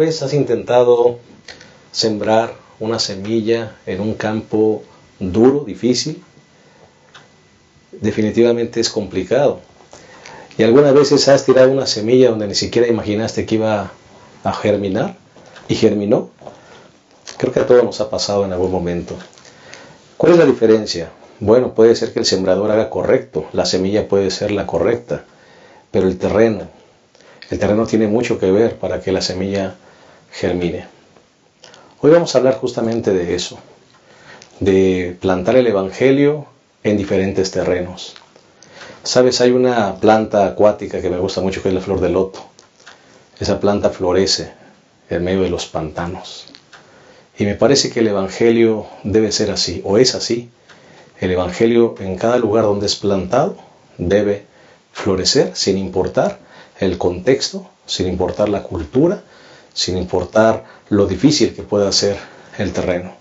vez has intentado sembrar una semilla en un campo duro, difícil? Definitivamente es complicado. ¿Y algunas veces has tirado una semilla donde ni siquiera imaginaste que iba a germinar y germinó? Creo que a todos nos ha pasado en algún momento. ¿Cuál es la diferencia? Bueno, puede ser que el sembrador haga correcto, la semilla puede ser la correcta, pero el terreno tiene mucho que ver para que la semilla germine. Hoy vamos a hablar justamente de eso, de plantar el Evangelio en diferentes terrenos. Sabes, hay una planta acuática que me gusta mucho, que es la flor de loto. Esa planta florece en medio de los pantanos. Y me parece que el Evangelio debe ser así, o es así. El Evangelio en cada lugar donde es plantado debe florecer sin importar el contexto, sin importar la cultura, sin importar lo difícil que pueda ser el terreno.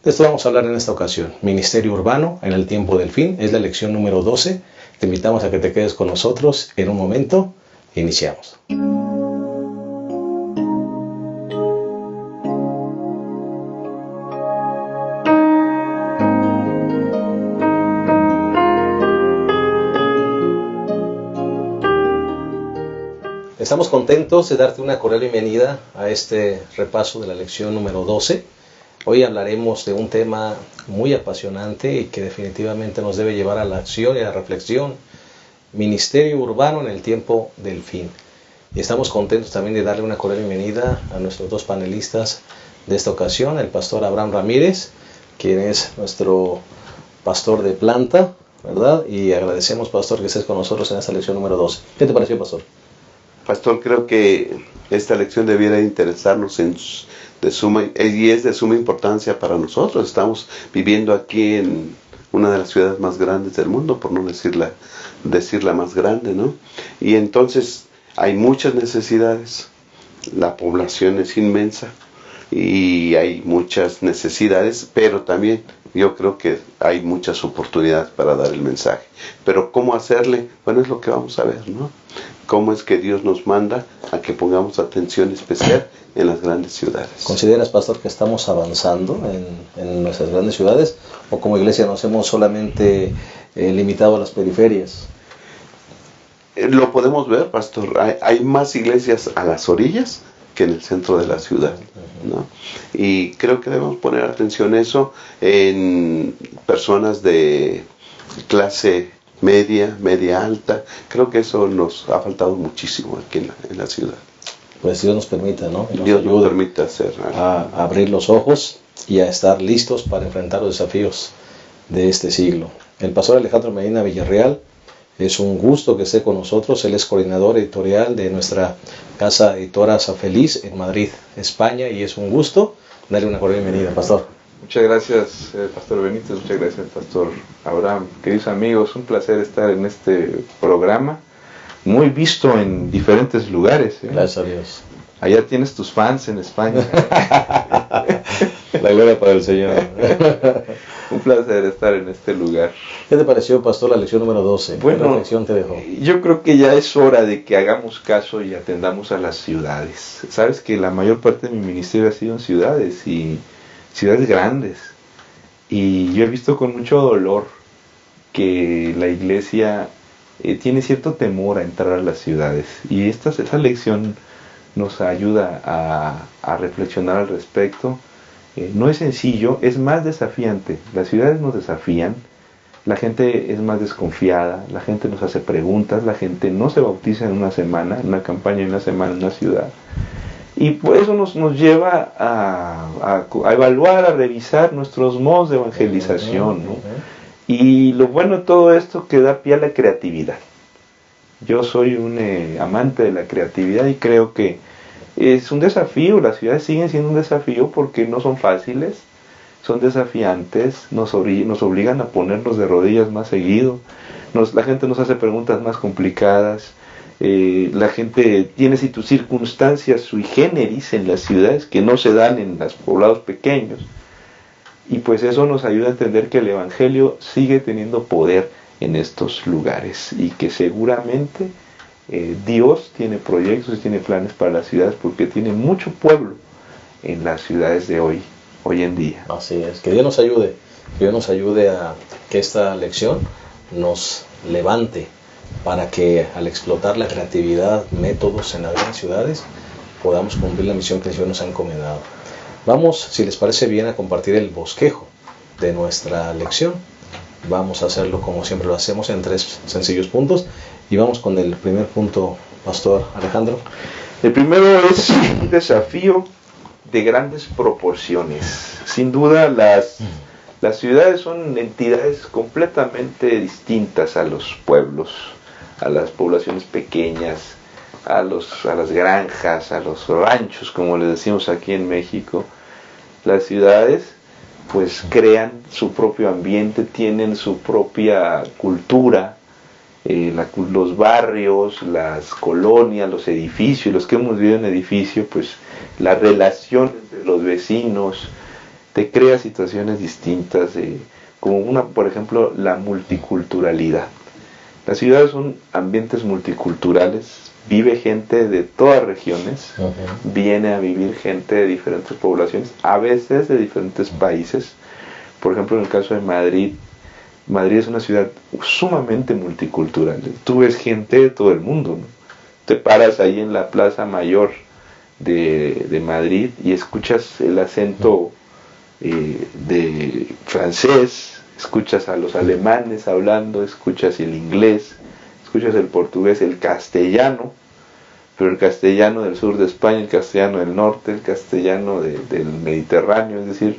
De esto vamos a hablar en esta ocasión. Ministerio urbano en el tiempo del fin, es la lección número 12. Te invitamos a que te quedes con nosotros. En un momento, iniciamos. Estamos contentos de darte una cordial bienvenida a este repaso de la lección número 12. Hoy hablaremos de un tema muy apasionante y que definitivamente nos debe llevar a la acción y a la reflexión. Ministerio urbano en el tiempo del fin. Y estamos contentos también de darle una cordial bienvenida a nuestros dos panelistas de esta ocasión, el pastor Abraham Ramírez, quien es nuestro pastor de planta, ¿verdad? Y agradecemos, pastor, que estés con nosotros en esta lección número 12. ¿Qué te pareció, pastor? Pastor, creo que esta lección debiera interesarnos y es de suma importancia para nosotros. Estamos viviendo aquí en una de las ciudades más grandes del mundo, por no decir la más grande, ¿no? Y entonces hay muchas necesidades, la población es inmensa y hay muchas necesidades, pero también yo creo que hay muchas oportunidades para dar el mensaje. Pero ¿cómo hacerle? Bueno, es lo que vamos a ver, ¿no? Cómo es que Dios nos manda a que pongamos atención especial en las grandes ciudades. ¿Consideras, pastor, que estamos avanzando en nuestras grandes ciudades? ¿O como iglesia nos hemos solamente limitado a las periferias? Lo podemos ver, pastor. Hay más iglesias a las orillas que en el centro de la ciudad, ¿no? Y creo que debemos poner atención a eso en personas de clase media alta. Creo que eso nos ha faltado muchísimo aquí en la ciudad. Pues Dios nos permita, ¿no? Dios nos permite hacer a abrir los ojos y a estar listos para enfrentar los desafíos de este siglo. El pastor Alejandro Medina Villarreal, es un gusto que esté con nosotros. Él es coordinador editorial de nuestra casa editora Sa Feliz en Madrid, España, y es un gusto darle una cordial bienvenida, pastor. Muchas gracias, pastor Benítez, muchas gracias, pastor Abraham. Queridos amigos, un placer estar en este programa, muy visto en diferentes lugares. Gracias a Dios. Allá tienes tus fans en España. La gloria para el Señor. Un placer estar en este lugar. ¿Qué te pareció, pastor, la lección número 12? Bueno, ¿qué reflexión te dejó? Yo creo que ya es hora de que hagamos caso y atendamos a las ciudades. Sabes que la mayor parte de mi ministerio ha sido en ciudades y ciudades grandes. Y yo he visto con mucho dolor que la iglesia tiene cierto temor a entrar a las ciudades. Y esa lección nos ayuda a reflexionar al respecto. No es sencillo, es más desafiante. Las ciudades nos desafían, la gente es más desconfiada, la gente nos hace preguntas, la gente no se bautiza en una semana, en una campaña en una semana en una ciudad. Y por eso nos lleva a evaluar, a revisar nuestros modos de evangelización, ¿no? Y lo bueno de todo esto que da pie a la creatividad. Yo soy un amante de la creatividad y creo que es un desafío. Las ciudades siguen siendo un desafío porque no son fáciles, son desafiantes, nos obligan a ponernos de rodillas más seguido, la gente nos hace preguntas más complicadas, la gente tiene circunstancias sui generis en las ciudades que no se dan en los poblados pequeños, y pues eso nos ayuda a entender que el Evangelio sigue teniendo poder en estos lugares y que seguramente Dios tiene proyectos y tiene planes para las ciudades porque tiene mucho pueblo en las ciudades de hoy en día. Así es, que Dios nos ayude a que esta lección nos levante para que al explotar la creatividad, métodos en las grandes ciudades, podamos cumplir la misión que el Señor nos ha encomendado. Vamos, si les parece bien, a compartir el bosquejo de nuestra lección. Vamos a hacerlo como siempre lo hacemos, en 3 sencillos puntos. Y vamos con el primer punto, Pastor Alejandro. El primero es un desafío de grandes proporciones. Sin duda, las ciudades son entidades completamente distintas a los pueblos, a las poblaciones pequeñas, a las granjas, a los ranchos, como les decimos aquí en México. Las ciudades pues crean su propio ambiente, tienen su propia cultura, los barrios, las colonias, los edificios, los que hemos vivido en edificio, pues la relación entre los vecinos te crea situaciones distintas, como por ejemplo, la multiculturalidad. Las ciudades son ambientes multiculturales, vive gente de todas regiones, viene a vivir gente de diferentes poblaciones, a veces de diferentes países. Por ejemplo, en el caso de Madrid es una ciudad sumamente multicultural. Tú ves gente de todo el mundo, ¿no? Te paras ahí en la Plaza Mayor de Madrid y escuchas el acento de francés, escuchas a los alemanes hablando, escuchas el inglés, escuchas el portugués, el castellano, pero el castellano del sur de España, el castellano del norte, el castellano del Mediterráneo, es decir,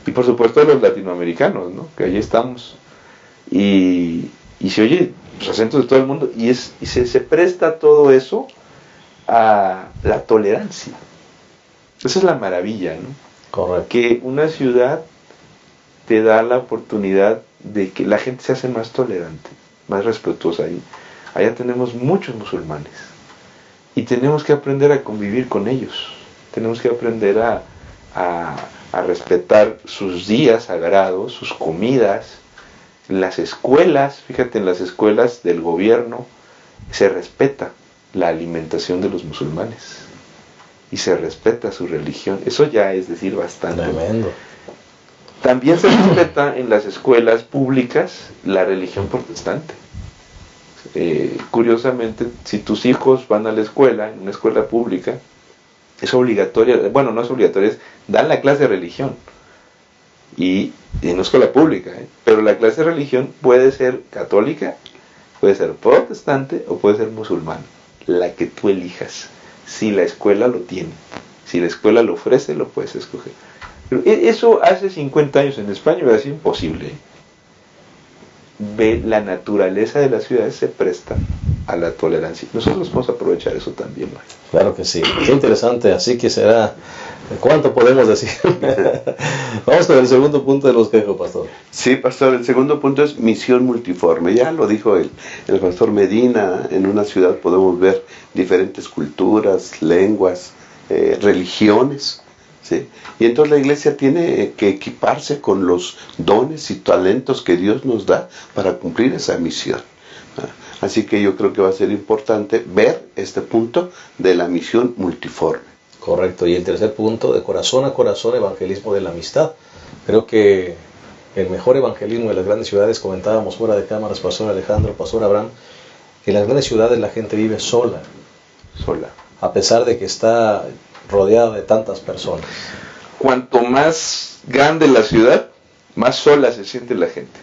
y por supuesto los latinoamericanos, ¿no? Que allí estamos, y se oye los acentos de todo el mundo, y se presta todo eso a la tolerancia. Esa es la maravilla, ¿no? Correcto. Que una ciudad te da la oportunidad de que la gente se hace más tolerante, más respetuosa. Allá tenemos muchos musulmanes y tenemos que aprender a convivir con ellos. Tenemos que aprender a respetar sus días sagrados, sus comidas. En las escuelas, fíjate, en las escuelas del gobierno se respeta la alimentación de los musulmanes y se respeta su religión. Eso ya es decir bastante. Tremendo. También se respeta en las escuelas públicas la religión protestante. Curiosamente, si tus hijos van a la escuela, en una escuela pública, es obligatoria, bueno, no es obligatoria, dan la clase de religión. Y en una escuela pública, pero la clase de religión puede ser católica, puede ser protestante o puede ser musulmana, la que tú elijas. Si la escuela lo tiene, si la escuela lo ofrece, lo puedes escoger. Pero eso hace 50 años en España era imposible. Ve, la naturaleza de las ciudades se presta a la tolerancia. Nosotros podemos aprovechar eso también, ¿no? Claro que sí, qué interesante, así que será, ¿cuánto podemos decir? Vamos con el segundo punto del bosquejo, Pastor. Sí, Pastor, el segundo punto es misión multiforme. Ya lo dijo el Pastor Medina, en una ciudad podemos ver diferentes culturas, lenguas, religiones, ¿sí? Y entonces la iglesia tiene que equiparse con los dones y talentos que Dios nos da para cumplir esa misión. Así que yo creo que va a ser importante ver este punto de la misión multiforme. Correcto, y el tercer punto, de corazón a corazón, evangelismo de la amistad. Creo que el mejor evangelismo de las grandes ciudades, comentábamos fuera de cámaras, Pastor Alejandro, Pastor Abraham, que en las grandes ciudades la gente vive sola, a pesar de que está rodeada de tantas personas. Cuanto más grande la ciudad, más sola se siente la gente.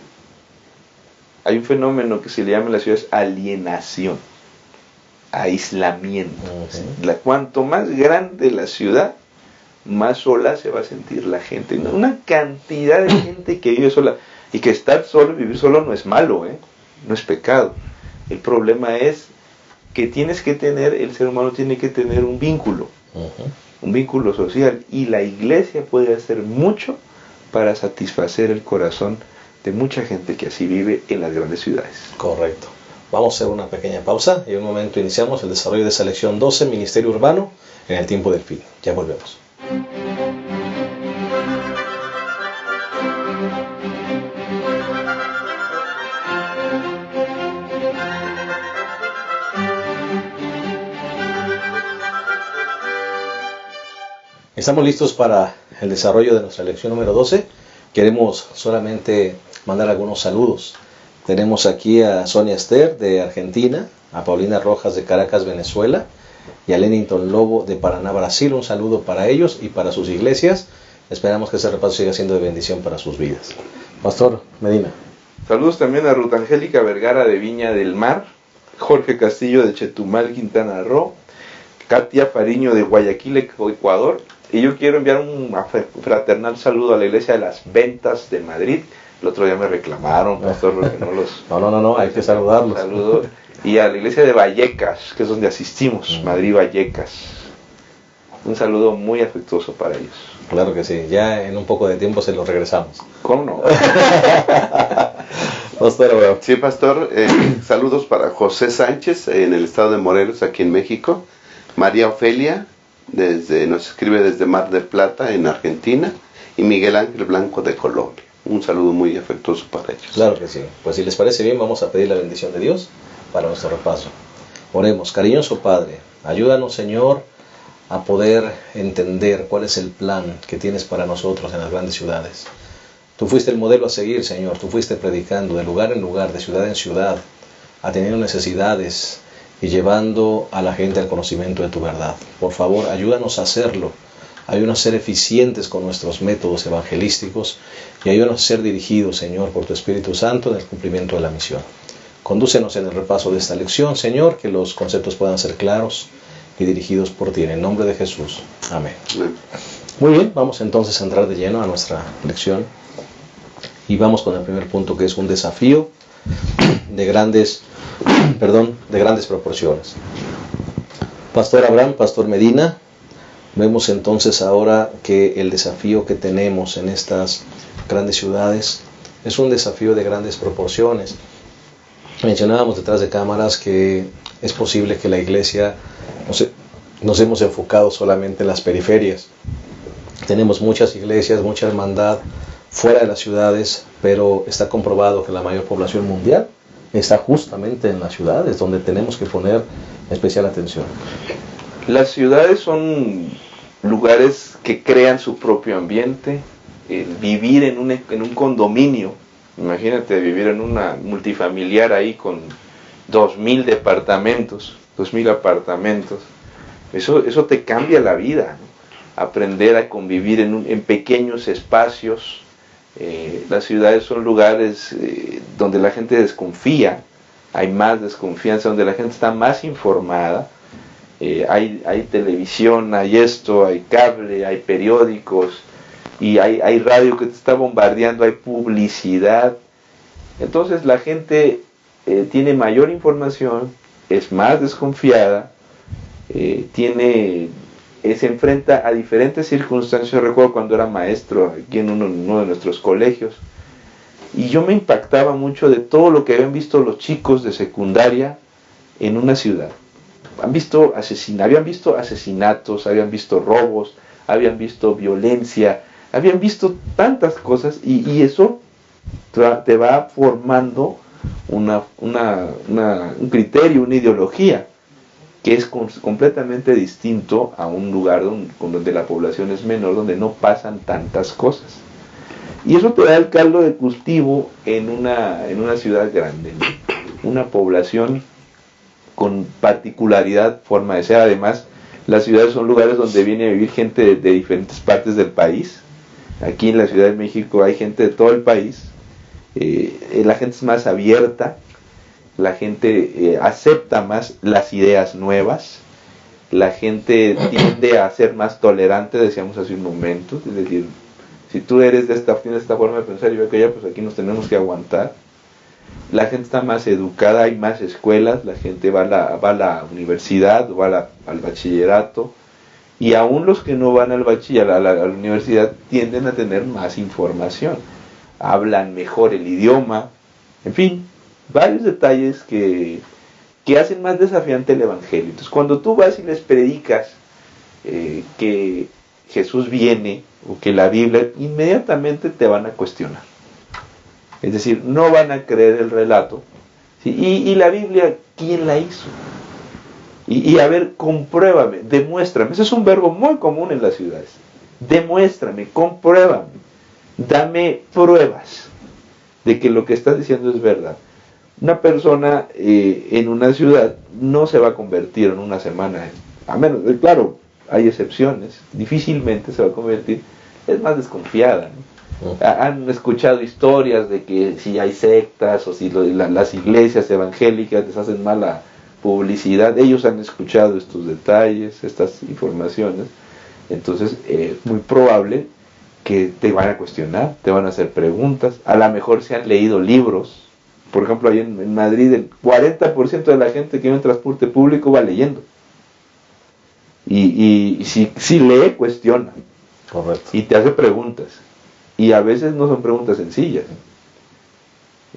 Hay un fenómeno que se le llama en las ciudades alienación, aislamiento. Cuanto más grande la ciudad, más sola se va a sentir la gente. Una cantidad de gente que vive sola, y que estar solo, vivir solo no es malo, no es pecado. El problema es que el ser humano tiene que tener un vínculo social, y la iglesia puede hacer mucho para satisfacer el corazón de mucha gente que así vive en las grandes ciudades. Correcto. Vamos a hacer una pequeña pausa y en un momento iniciamos el desarrollo de esa lección 12, Ministerio Urbano en el tiempo del fin. Ya volvemos. Estamos listos para el desarrollo de nuestra lección número 12. Queremos solamente mandar algunos saludos. Tenemos aquí a Sonia Esther de Argentina, a Paulina Rojas de Caracas, Venezuela, y a Lennington Lobo de Paraná, Brasil. Un saludo para ellos y para sus iglesias. Esperamos que ese repaso siga siendo de bendición para sus vidas. Pastor Medina. Saludos también a Ruth Angélica Vergara de Viña del Mar, Jorge Castillo de Chetumal, Quintana Roo, Katia Fariño de Guayaquil, Ecuador. Y yo quiero enviar un fraternal saludo a la iglesia de las Ventas de Madrid. El otro día me reclamaron, pastor, porque no los... No, hay que saludarlos. Saludo. Y a la iglesia de Vallecas, que es donde asistimos, Madrid Vallecas. Un saludo muy afectuoso para ellos. Claro que sí, ya en un poco de tiempo se los regresamos. ¿Cómo no? Pastor Abraham. Sí, pastor, saludos para José Sánchez en el estado de Morelos, aquí en México. María Ofelia, nos escribe desde Mar del Plata, en Argentina. Y Miguel Ángel Blanco de Colombia. Un saludo muy afectuoso para ellos. Claro que sí. Pues si les parece bien, vamos a pedir la bendición de Dios para nuestro repaso. Oremos. Cariñoso Padre, ayúdanos, Señor, a poder entender cuál es el plan que tienes para nosotros en las grandes ciudades. Tú fuiste el modelo a seguir, Señor. Tú fuiste predicando de lugar en lugar, de ciudad en ciudad, atendiendo necesidades y llevando a la gente al conocimiento de tu verdad. Por favor, ayúdanos a hacerlo. Ayúdanos a ser eficientes con nuestros métodos evangelísticos y ayúdanos a ser dirigidos, Señor, por tu Espíritu Santo en el cumplimiento de la misión. Condúcenos en el repaso de esta lección, Señor, que los conceptos puedan ser claros y dirigidos por ti. En el nombre de Jesús. Amén. Muy bien, vamos entonces a entrar de lleno a nuestra lección. Y vamos con el primer punto, que es un desafío de grandes proporciones. Pastor Abraham, Pastor Medina, vemos entonces ahora que el desafío que tenemos en estas grandes ciudades es un desafío de grandes proporciones. Mencionábamos detrás de cámaras que es posible que la iglesia nos hemos enfocado solamente en las periferias. Tenemos muchas iglesias, mucha hermandad fuera de las ciudades, pero está comprobado que la mayor población mundial está justamente en las ciudades, donde tenemos que poner especial atención. Las ciudades son lugares que crean su propio ambiente. Vivir en un condominio, imagínate vivir en una multifamiliar ahí con 2,000 departamentos, 2,000 apartamentos, eso te cambia la vida, ¿no? Aprender a convivir en pequeños espacios. Las ciudades son lugares donde la gente desconfía, hay más desconfianza, donde la gente está más informada. Hay televisión, hay esto, hay cable, hay periódicos, y hay radio que te está bombardeando, hay publicidad. Entonces la gente tiene mayor información, es más desconfiada, se enfrenta a diferentes circunstancias. Yo recuerdo cuando era maestro aquí en uno de nuestros colegios, y yo me impactaba mucho de todo lo que habían visto los chicos de secundaria en una ciudad. Habían visto asesinatos, habían visto robos, habían visto violencia, habían visto tantas cosas, y eso te va formando un criterio, una ideología, que es completamente distinto a un lugar donde la población es menor, donde no pasan tantas cosas. Y eso te da el caldo de cultivo en una ciudad grande, ¿no? Una población con particularidad, forma de ser. Además, las ciudades son lugares donde viene a vivir gente de diferentes partes del país. Aquí en la Ciudad de México hay gente de todo el país. La gente es más abierta, la gente acepta más las ideas nuevas, la gente tiende a ser más tolerante, decíamos hace un momento. Es decir, si tú tienes esta forma de pensar y yo aquella, pues aquí nos tenemos que aguantar. La gente está más educada, hay más escuelas, la gente va a la universidad, al bachillerato, y aún los que no van al bachillerato, a la universidad, tienden a tener más información, hablan mejor el idioma, en fin, varios detalles que hacen más desafiante el evangelio. Entonces, cuando tú vas y les predicas que Jesús viene, o que la Biblia, inmediatamente te van a cuestionar. Es decir, no van a creer el relato. ¿Sí? Y la Biblia, ¿quién la hizo? Y a ver, compruébame, demuéstrame. Ese es un verbo muy común en las ciudades. Demuéstrame, compruébame, dame pruebas de que lo que estás diciendo es verdad. Una persona en una ciudad no se va a convertir en una semana, a menos, claro, hay excepciones, difícilmente se va a convertir, es más desconfiada, ¿no? Han escuchado historias de que si hay sectas o si las iglesias evangélicas les hacen mala publicidad, ellos han escuchado estos detalles, estas informaciones, entonces es muy probable que te van a cuestionar, te van a hacer preguntas, a lo mejor se han leído libros. Por ejemplo, ahí en Madrid el 40% de la gente que va en transporte público va leyendo. Y si lee, cuestiona. Correcto. Y te hace preguntas. Y a veces no son preguntas sencillas.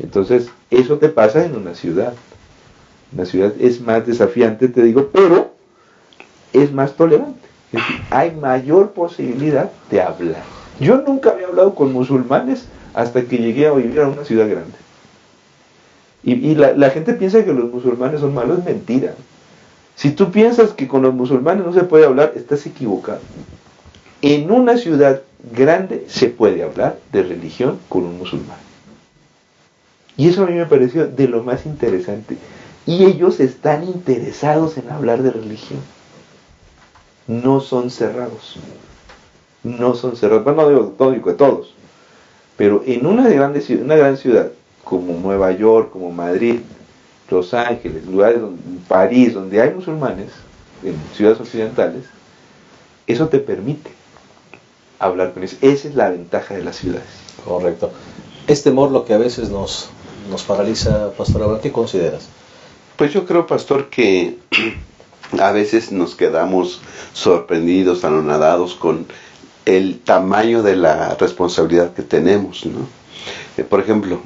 Entonces, eso te pasa en una ciudad. Una ciudad es más desafiante, te digo, pero es más tolerante. Es decir, hay mayor posibilidad de hablar. Yo nunca había hablado con musulmanes hasta que llegué a vivir a una ciudad grande. Y la gente piensa que los musulmanes son malos, es mentira. Si tú piensas que con los musulmanes no se puede hablar, estás equivocado. En una ciudad grande se puede hablar de religión con un musulmán. Y eso a mí me pareció de lo más interesante. Y ellos están interesados en hablar de religión. No son cerrados. No son cerrados. Bueno, no digo que todos. Pero en una gran ciudad como Nueva York, como Madrid, Los Ángeles, lugares París, donde hay musulmanes, en ciudades occidentales, eso te permite hablar con ellos. Esa es la ventaja de las ciudades. Correcto. Es temor lo que a veces nos paraliza, Pastor Abraham. ¿Qué consideras? Pues yo creo, pastor, que a veces nos quedamos sorprendidos, anonadados con el tamaño de la responsabilidad que tenemos, ¿no? Por ejemplo,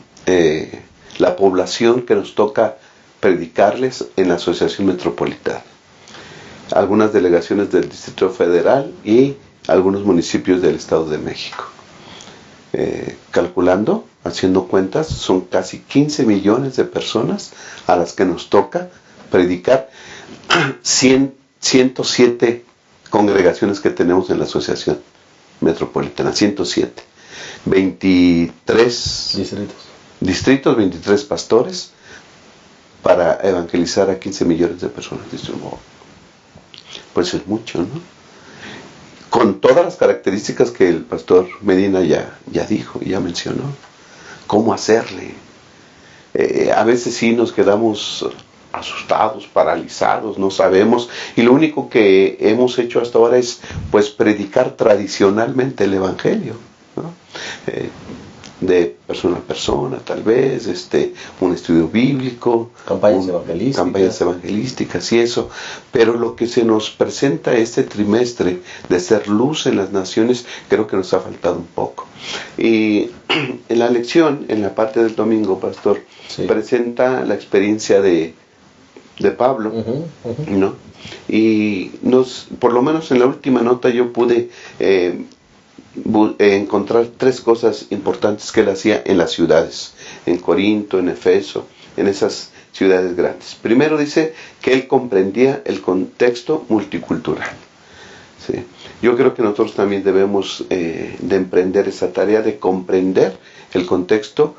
la población que nos toca predicarles en la Asociación Metropolitana, algunas delegaciones del Distrito Federal y algunos municipios del Estado de México. Calculando, haciendo cuentas, son casi 15 millones de personas a las que nos toca predicar. 107 congregaciones que tenemos en la Asociación Metropolitana, 107. 23 distritos, 23 pastores para evangelizar a 15 millones de personas. Pues es mucho, ¿no? Con todas las características que el pastor Medina ya dijo y ya mencionó. ¿Cómo hacerle? A veces sí nos quedamos asustados, paralizados, no sabemos, y lo único que hemos hecho hasta ahora es pues predicar tradicionalmente el evangelio, ¿no? De persona a persona, tal vez, un estudio bíblico, campañas evangelísticas y eso, pero lo que se nos presenta este trimestre de ser luz en las naciones, creo que nos ha faltado un poco. Y en la lección, en la parte del domingo, pastor, sí, presenta la experiencia de Pablo, ¿no? Y por lo menos en la última nota yo pude encontrar 3 cosas importantes que él hacía en las ciudades, en Corinto, en Efeso, en esas ciudades grandes. Primero dice que él comprendía el contexto multicultural. ¿Sí? Yo creo que nosotros también debemos de emprender esa tarea de comprender el contexto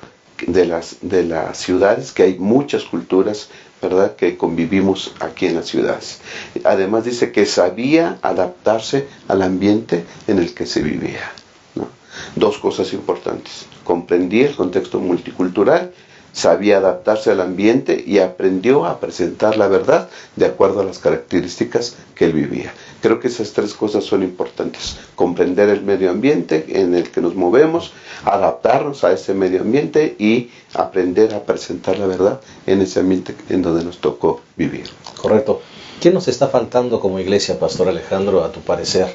de las ciudades, que hay muchas culturas, ¿verdad?, que convivimos aquí en las ciudades. Además dice que sabía adaptarse al ambiente en el que se vivía, ¿no? 2 cosas importantes: comprendía el contexto multicultural, sabía adaptarse al ambiente y aprendió a presentar la verdad de acuerdo a las características que él vivía. Creo que esas 3 cosas son importantes: comprender el medio ambiente en el que nos movemos, adaptarnos a ese medio ambiente y aprender a presentar la verdad en ese ambiente en donde nos tocó vivir. Correcto. ¿Qué nos está faltando como iglesia, Pastor Alejandro, a tu parecer,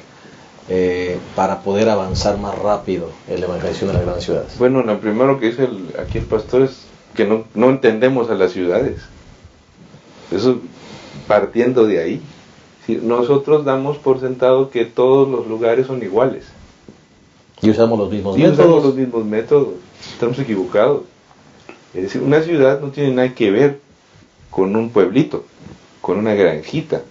para poder avanzar más rápido en la evangelización de las grandes ciudades? Bueno, lo primero que dice aquí el pastor es que no entendemos a las ciudades. Eso partiendo de ahí. Nosotros damos por sentado que todos los lugares son iguales. Y usamos los mismos métodos. métodos. Usamos los mismos métodos. Estamos equivocados. Es decir, una ciudad no tiene nada que ver con un pueblito, con una granjita.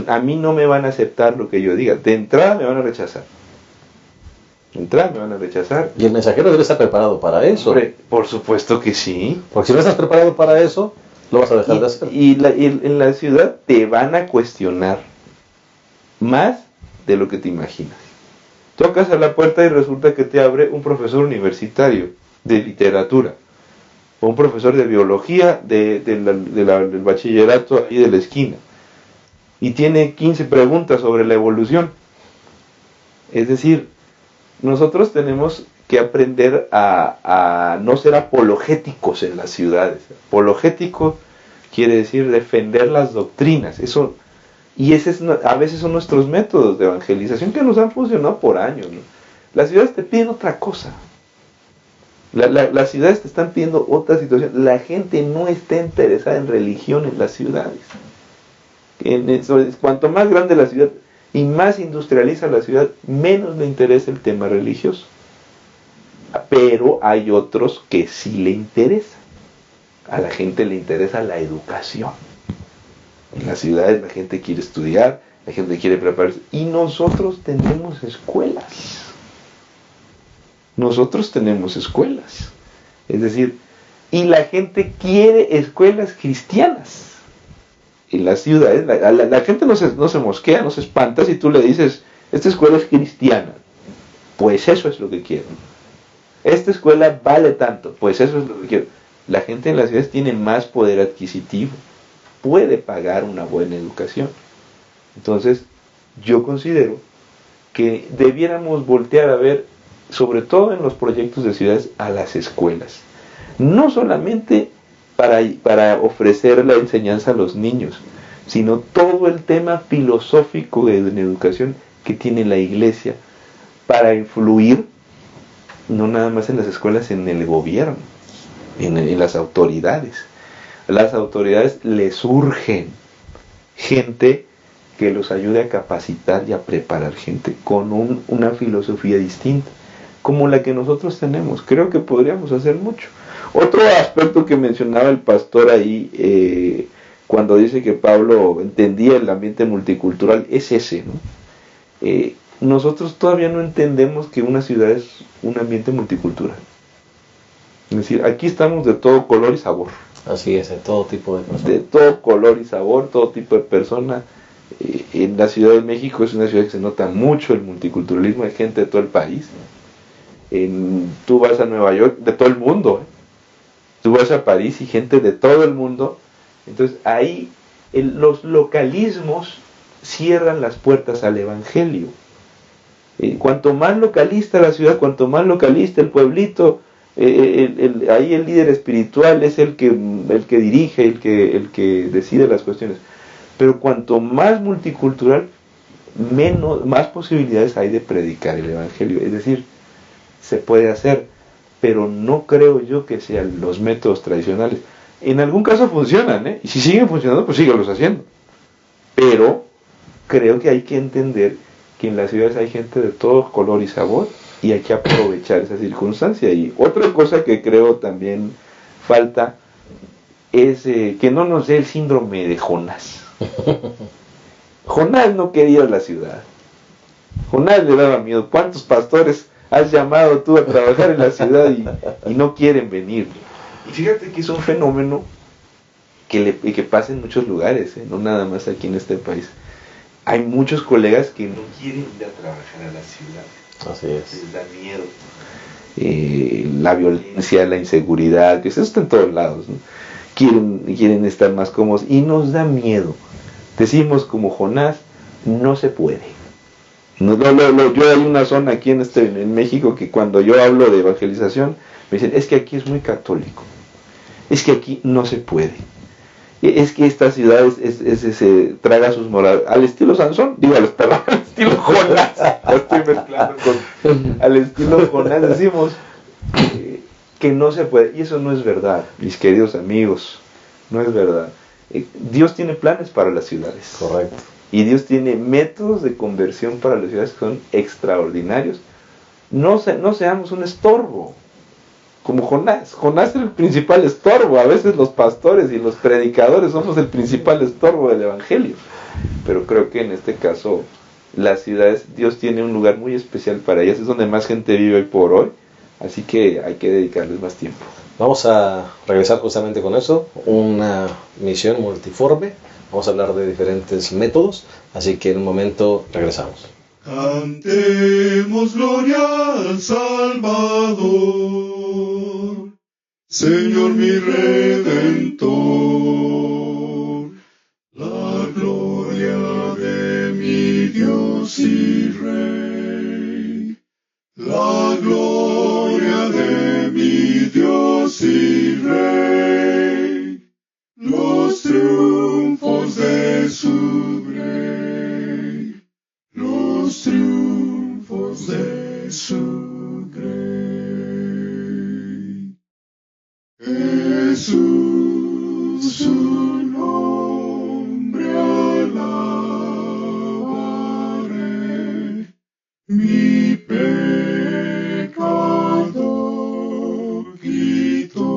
A mí no me van a aceptar lo que yo diga. De entrada me van a rechazar. entrar, me van a rechazar. Y el mensajero debe estar preparado para eso. Hombre, por supuesto que sí. Porque si no estás preparado para eso, lo vas a dejar de hacer. Y en la ciudad te van a cuestionar más de lo que te imaginas. Tocas a la puerta y resulta que te abre un profesor universitario de literatura, o un profesor de biología del bachillerato ahí de la esquina, y tiene 15 preguntas sobre la evolución. Es decir, nosotros tenemos que aprender a no ser apologéticos en las ciudades. Apologético quiere decir defender las doctrinas. Eso, y a veces son nuestros métodos de evangelización que nos han funcionado por años, ¿no? Las ciudades te piden otra cosa. Las ciudades te están pidiendo otra situación. La gente no está interesada en religión en las ciudades. Cuanto más grande la ciudad y más industrializa la ciudad, menos le interesa el tema religioso. Pero hay otros que sí le interesa. A la gente le interesa la educación. En las ciudades la gente quiere estudiar, la gente quiere prepararse. Y nosotros tenemos escuelas. Nosotros tenemos escuelas. Es decir, y la gente quiere escuelas cristianas. En las ciudades, la gente no se mosquea, no se espanta si tú le dices, esta escuela es cristiana. Pues eso es lo que quiero. Esta escuela vale tanto. Pues eso es lo que quiero. La gente en las ciudades tiene más poder adquisitivo. Puede pagar una buena educación. Entonces, yo considero que debiéramos voltear a ver, sobre todo en los proyectos de ciudades, a las escuelas. No solamente para ofrecer la enseñanza a los niños, sino todo el tema filosófico de educación que tiene la iglesia para influir, no nada más en las escuelas, en el gobierno, en las autoridades. Las autoridades les urgen gente que los ayude a capacitar y a preparar gente con una filosofía distinta, como la que nosotros tenemos. Creo que podríamos hacer mucho. Otro aspecto que mencionaba el pastor ahí, cuando dice que Pablo entendía el ambiente multicultural, es ese, ¿no? Nosotros todavía no entendemos que una ciudad es un ambiente multicultural. Es decir, aquí estamos de todo color y sabor. Así es, de todo tipo de personas. De todo color y sabor, todo tipo de persona. En la Ciudad de México es una ciudad que se nota mucho el multiculturalismo, hay gente de todo el país. Tú vas a Nueva York, de todo el mundo. Tú vas a París y gente de todo el mundo. Entonces ahí los localismos cierran las puertas al evangelio. Cuanto más localista la ciudad, cuanto más localista el pueblito, ahí el líder espiritual es el que dirige, el que decide las cuestiones. Pero cuanto más multicultural, más posibilidades hay de predicar el evangelio. Es decir, se puede hacer, pero no creo yo que sean los métodos tradicionales. En algún caso funcionan, y si siguen funcionando, pues síguelos haciendo. Pero creo que hay que entender que en las ciudades hay gente de todo color y sabor, y hay que aprovechar esa circunstancia. Y otra cosa que creo también falta es que no nos dé el síndrome de Jonás. Jonás no quería ir a la ciudad. Jonás le daba miedo. ¿Cuántos pastores has llamado tú a trabajar en la ciudad y no quieren venir? Y fíjate que es un fenómeno que pasa en muchos lugares, no nada más aquí en este país. Hay muchos colegas que no quieren ir a trabajar a la ciudad. Así es. Les da miedo. La violencia, la inseguridad, que eso está en todos lados, ¿no? Quieren estar más cómodos y nos da miedo. Decimos como Jonás, no se puede. Yo hay una zona aquí en México que cuando yo hablo de evangelización me dicen, es que aquí es muy católico, es que aquí no se puede, es que esta ciudad se traga sus moradas, al estilo Sansón, al estilo Jonás, lo estoy mezclando al estilo Jonás, decimos que no se puede, y eso no es verdad, mis queridos amigos, no es verdad. Dios tiene planes para las ciudades. Correcto. Y Dios tiene métodos de conversión para las ciudades que son extraordinarios. No seamos un estorbo, como Jonás. Jonás era el principal estorbo. A veces los pastores y los predicadores somos el principal estorbo del evangelio. Pero creo que en este caso las ciudades, Dios tiene un lugar muy especial para ellas, es donde más gente vive hoy por hoy, así que hay que dedicarles más tiempo. Vamos a regresar justamente con eso, una misión multiforme. Vamos a hablar de diferentes métodos, así que en un momento regresamos. Cantemos gloria al Salvador, Señor mi Redentor, la gloria de mi Dios y Rey, la gloria de mi Dios y Rey, los triunfos de su grey, los triunfos de su grey. Jesús, su nombre alabaré, mi pecado quitó,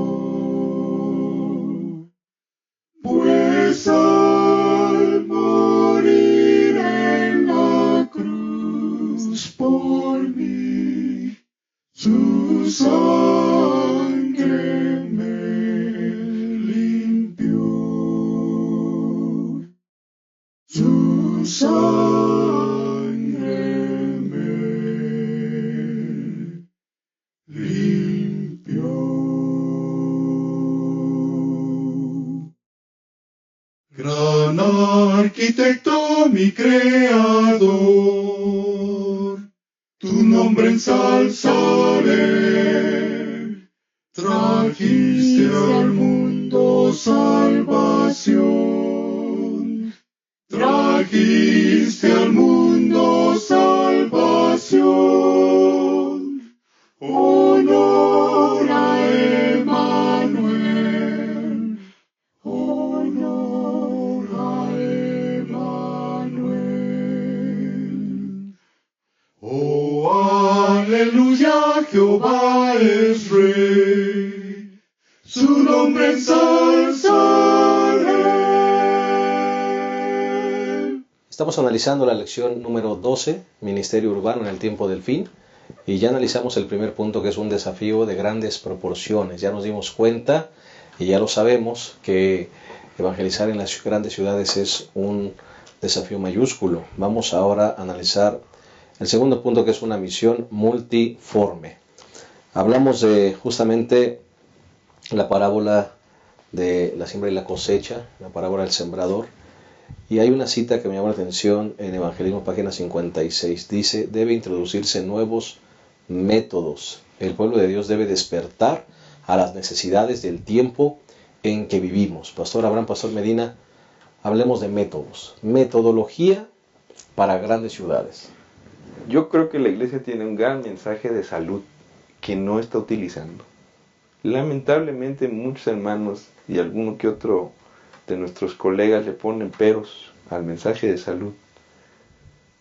pues al morir en la cruz por mí, su sangre me limpió, su sangre me limpió. Gran arquitecto, mi creador, tu nombre ensalzaré. Trajiste al mundo salvación, trajiste al mundo salvación. Honor a Emmanuel, honor a Emmanuel. Oh, aleluya, Jehová es Rey, su nombre ensalzaré. Estamos analizando la lección número 12, Ministerio Urbano en el tiempo del fin, y ya analizamos el primer punto, que es un desafío de grandes proporciones. Ya nos dimos cuenta y ya lo sabemos que evangelizar en las grandes ciudades es un desafío mayúsculo. Vamos ahora a analizar el segundo punto, que es una misión multiforme. Hablamos de justamente la parábola de la siembra y la cosecha, la parábola del sembrador. Y hay una cita que me llama la atención en Evangelismo, página 56. Dice, debe introducirse nuevos métodos. El pueblo de Dios debe despertar a las necesidades del tiempo en que vivimos. Pastor Abraham, Pastor Medina, hablemos de métodos. Metodología para grandes ciudades. Yo creo que la iglesia tiene un gran mensaje de salud que no está utilizando. Lamentablemente muchos hermanos y alguno que otro de nuestros colegas le ponen peros al mensaje de salud.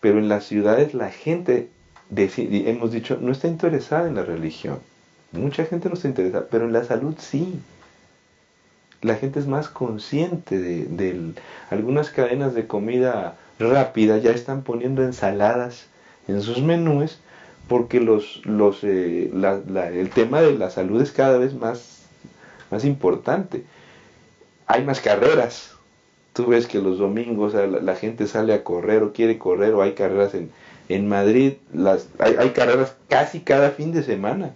Pero en las ciudades la gente, hemos dicho, no está interesada en la religión. Mucha gente no está interesada, pero en la salud sí. La gente es más consciente de algunas cadenas de comida rápida ya están poniendo ensaladas en sus menús, porque el tema de la salud es cada vez más importante. Hay más carreras. Tú ves que los domingos la gente sale a correr o quiere correr, o hay carreras en Madrid, hay carreras casi cada fin de semana.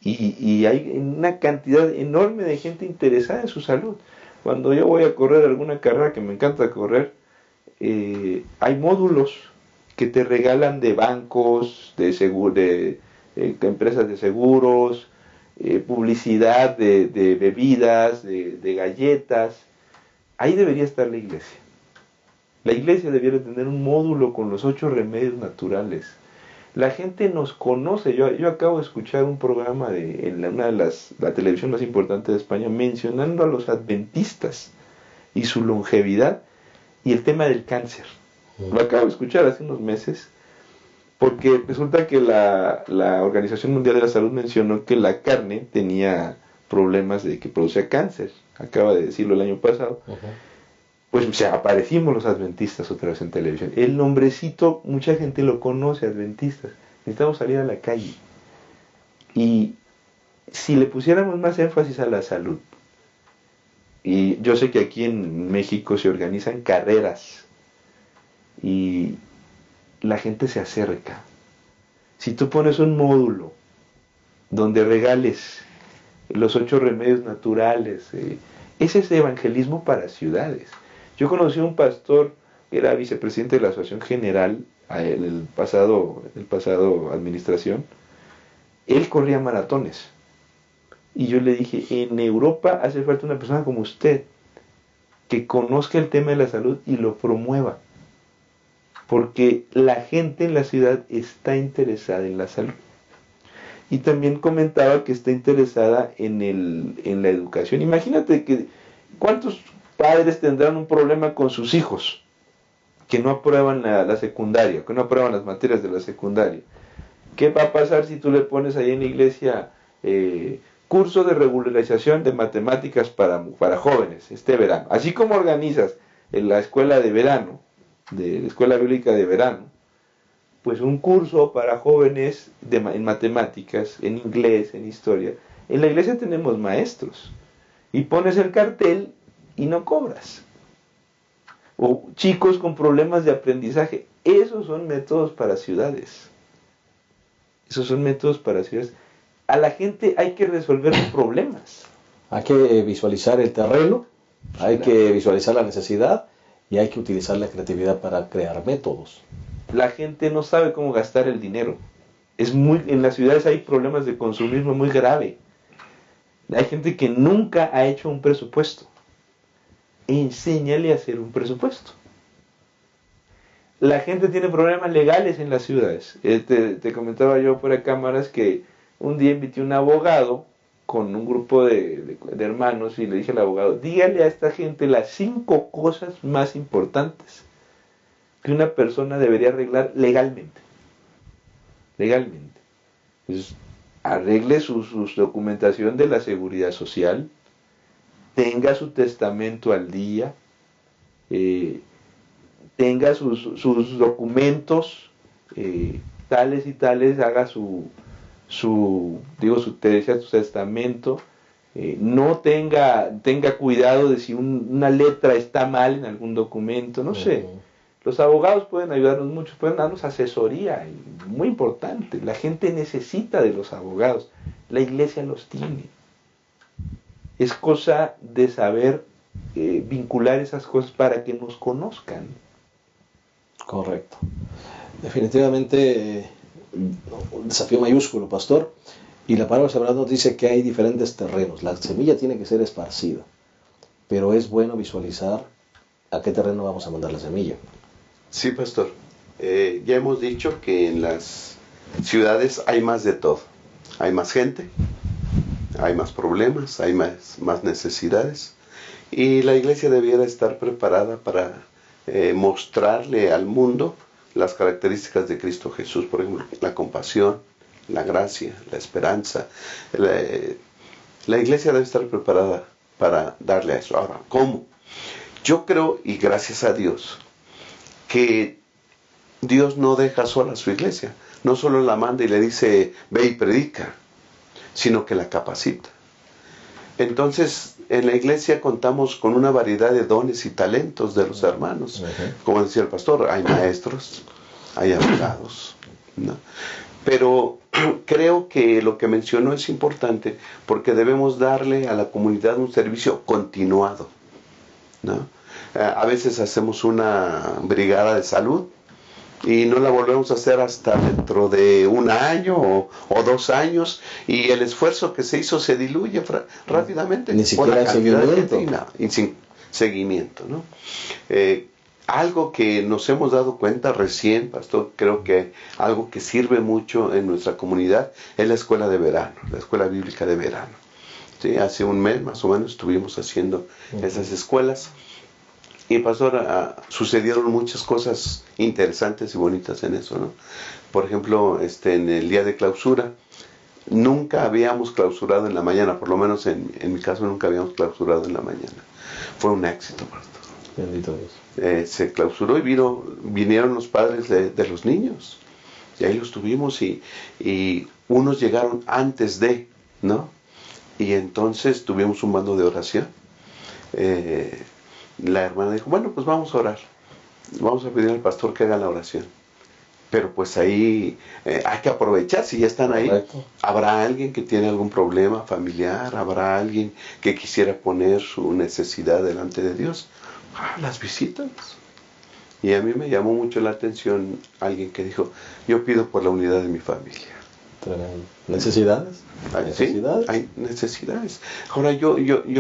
Y hay una cantidad enorme de gente interesada en su salud. Cuando yo voy a correr alguna carrera, que me encanta correr, hay módulos que te regalan de bancos, de empresas de seguros, publicidad de bebidas, de galletas. Ahí debería estar la iglesia. La iglesia debiera tener un módulo con los 8 remedios naturales. La gente nos conoce. Yo acabo de escuchar un programa en una de la televisión más importante de España, mencionando a los adventistas y su longevidad y el tema del cáncer. Lo acabo de escuchar hace unos meses, porque resulta que la Organización Mundial de la Salud mencionó que la carne tenía problemas de que producía cáncer. Acaba de decirlo el año pasado. pues se aparecimos los adventistas otra vez en televisión. El nombrecito, mucha gente lo conoce, adventistas. Necesitamos salir a la calle. Y si le pusiéramos más énfasis a la salud, y yo sé que aquí en México se organizan carreras y la gente se acerca. Si tú pones un módulo donde regales los 8 remedios naturales, ese es evangelismo para ciudades. Yo conocí a un pastor que era vicepresidente de la Asociación General en el pasado administración. Él corría maratones. Y yo le dije, en Europa hace falta una persona como usted que conozca el tema de la salud y lo promueva. Porque la gente en la ciudad está interesada en la salud. Y también comentaba que está interesada en la educación. Imagínate que cuántos padres tendrán un problema con sus hijos que no aprueban la secundaria, que no aprueban las materias de la secundaria. ¿Qué va a pasar si tú le pones ahí en la iglesia curso de regularización de matemáticas para jóvenes este verano? Así como organizas en la escuela de verano, de la escuela bíblica de verano, pues un curso para jóvenes en matemáticas, en inglés, en historia. En la iglesia tenemos maestros y pones el cartel y no cobras. O chicos con problemas de aprendizaje. Esos son métodos para ciudades. Esos son métodos para ciudades. A la gente hay que resolver los problemas. Hay que visualizar el terreno, hay que visualizar la necesidad y hay que utilizar la creatividad para crear métodos. La gente no sabe cómo gastar el dinero. En las ciudades hay problemas de consumismo muy grave. Hay gente que nunca ha hecho un presupuesto. Enséñale a hacer un presupuesto. La gente tiene problemas legales en las ciudades. Te comentaba yo fuera de cámaras que un día invité a un abogado con un grupo de hermanos y le dije al abogado, dígale a esta gente las 5 cosas más importantes que una persona debería arreglar legalmente. Legalmente. Entonces, arregle su documentación de la seguridad social, tenga su testamento al día, tenga sus documentos tales y tales, haga su testamento, no tenga cuidado de si una letra está mal en algún documento, no sé. Los abogados pueden ayudarnos mucho, pueden darnos asesoría, muy importante. La gente necesita de los abogados, la iglesia los tiene. Es cosa de saber vincular esas cosas para que nos conozcan. Correcto. Definitivamente un desafío mayúsculo, pastor. Y la palabra sagrada nos dice que hay diferentes terrenos. La semilla tiene que ser esparcida, pero es bueno visualizar a qué terreno vamos a mandar la semilla. Sí, pastor. Ya hemos dicho que en las ciudades hay más de todo. Hay más gente, hay más problemas, hay más necesidades. Y la iglesia debiera estar preparada para mostrarle al mundo las características de Cristo Jesús. Por ejemplo, la compasión, la gracia, la esperanza. La iglesia debe estar preparada para darle a eso. Ahora, ¿cómo? Yo creo, y gracias a Dios, que Dios no deja sola a su iglesia. No solo la manda y le dice, ve y predica, sino que la capacita. Entonces, en la iglesia contamos con una variedad de dones y talentos de los hermanos. Como decía el pastor, hay maestros, hay abogados, ¿no? Pero creo que lo que mencionó es importante porque debemos darle a la comunidad un servicio continuado, ¿no? A veces hacemos una brigada de salud y no la volvemos a hacer hasta dentro de 1 año o 2 años, y el esfuerzo que se hizo se diluye rápidamente. Ni siquiera seguimiento. Y sin seguimiento, ¿no? Algo que nos hemos dado cuenta recién, pastor, creo que algo que sirve mucho en nuestra comunidad es la escuela de verano, la escuela bíblica de verano. ¿Sí? Hace 1 mes más o menos estuvimos haciendo esas escuelas. Y pastor, sucedieron muchas cosas interesantes y bonitas en eso, ¿no? Por ejemplo, en el día de clausura, nunca habíamos clausurado en la mañana, por lo menos en mi caso nunca habíamos clausurado en la mañana. Fue un éxito, pastor. Bendito Dios. Se clausuró y vinieron los padres de los niños. Y ahí los tuvimos y unos llegaron antes de, ¿no? Y entonces tuvimos un bando de oración. La hermana dijo, bueno, pues vamos a orar. Vamos a pedir al pastor que haga la oración. Pero pues ahí hay que aprovechar, si ya están ahí. Correcto. Habrá alguien que tiene algún problema familiar, habrá alguien que quisiera poner su necesidad delante de Dios. Las visitas. Y a mí me llamó mucho la atención alguien que dijo, yo pido por la unidad de mi familia. Tremendo. ¿Necesidades? Sí, hay necesidades. Ahora yo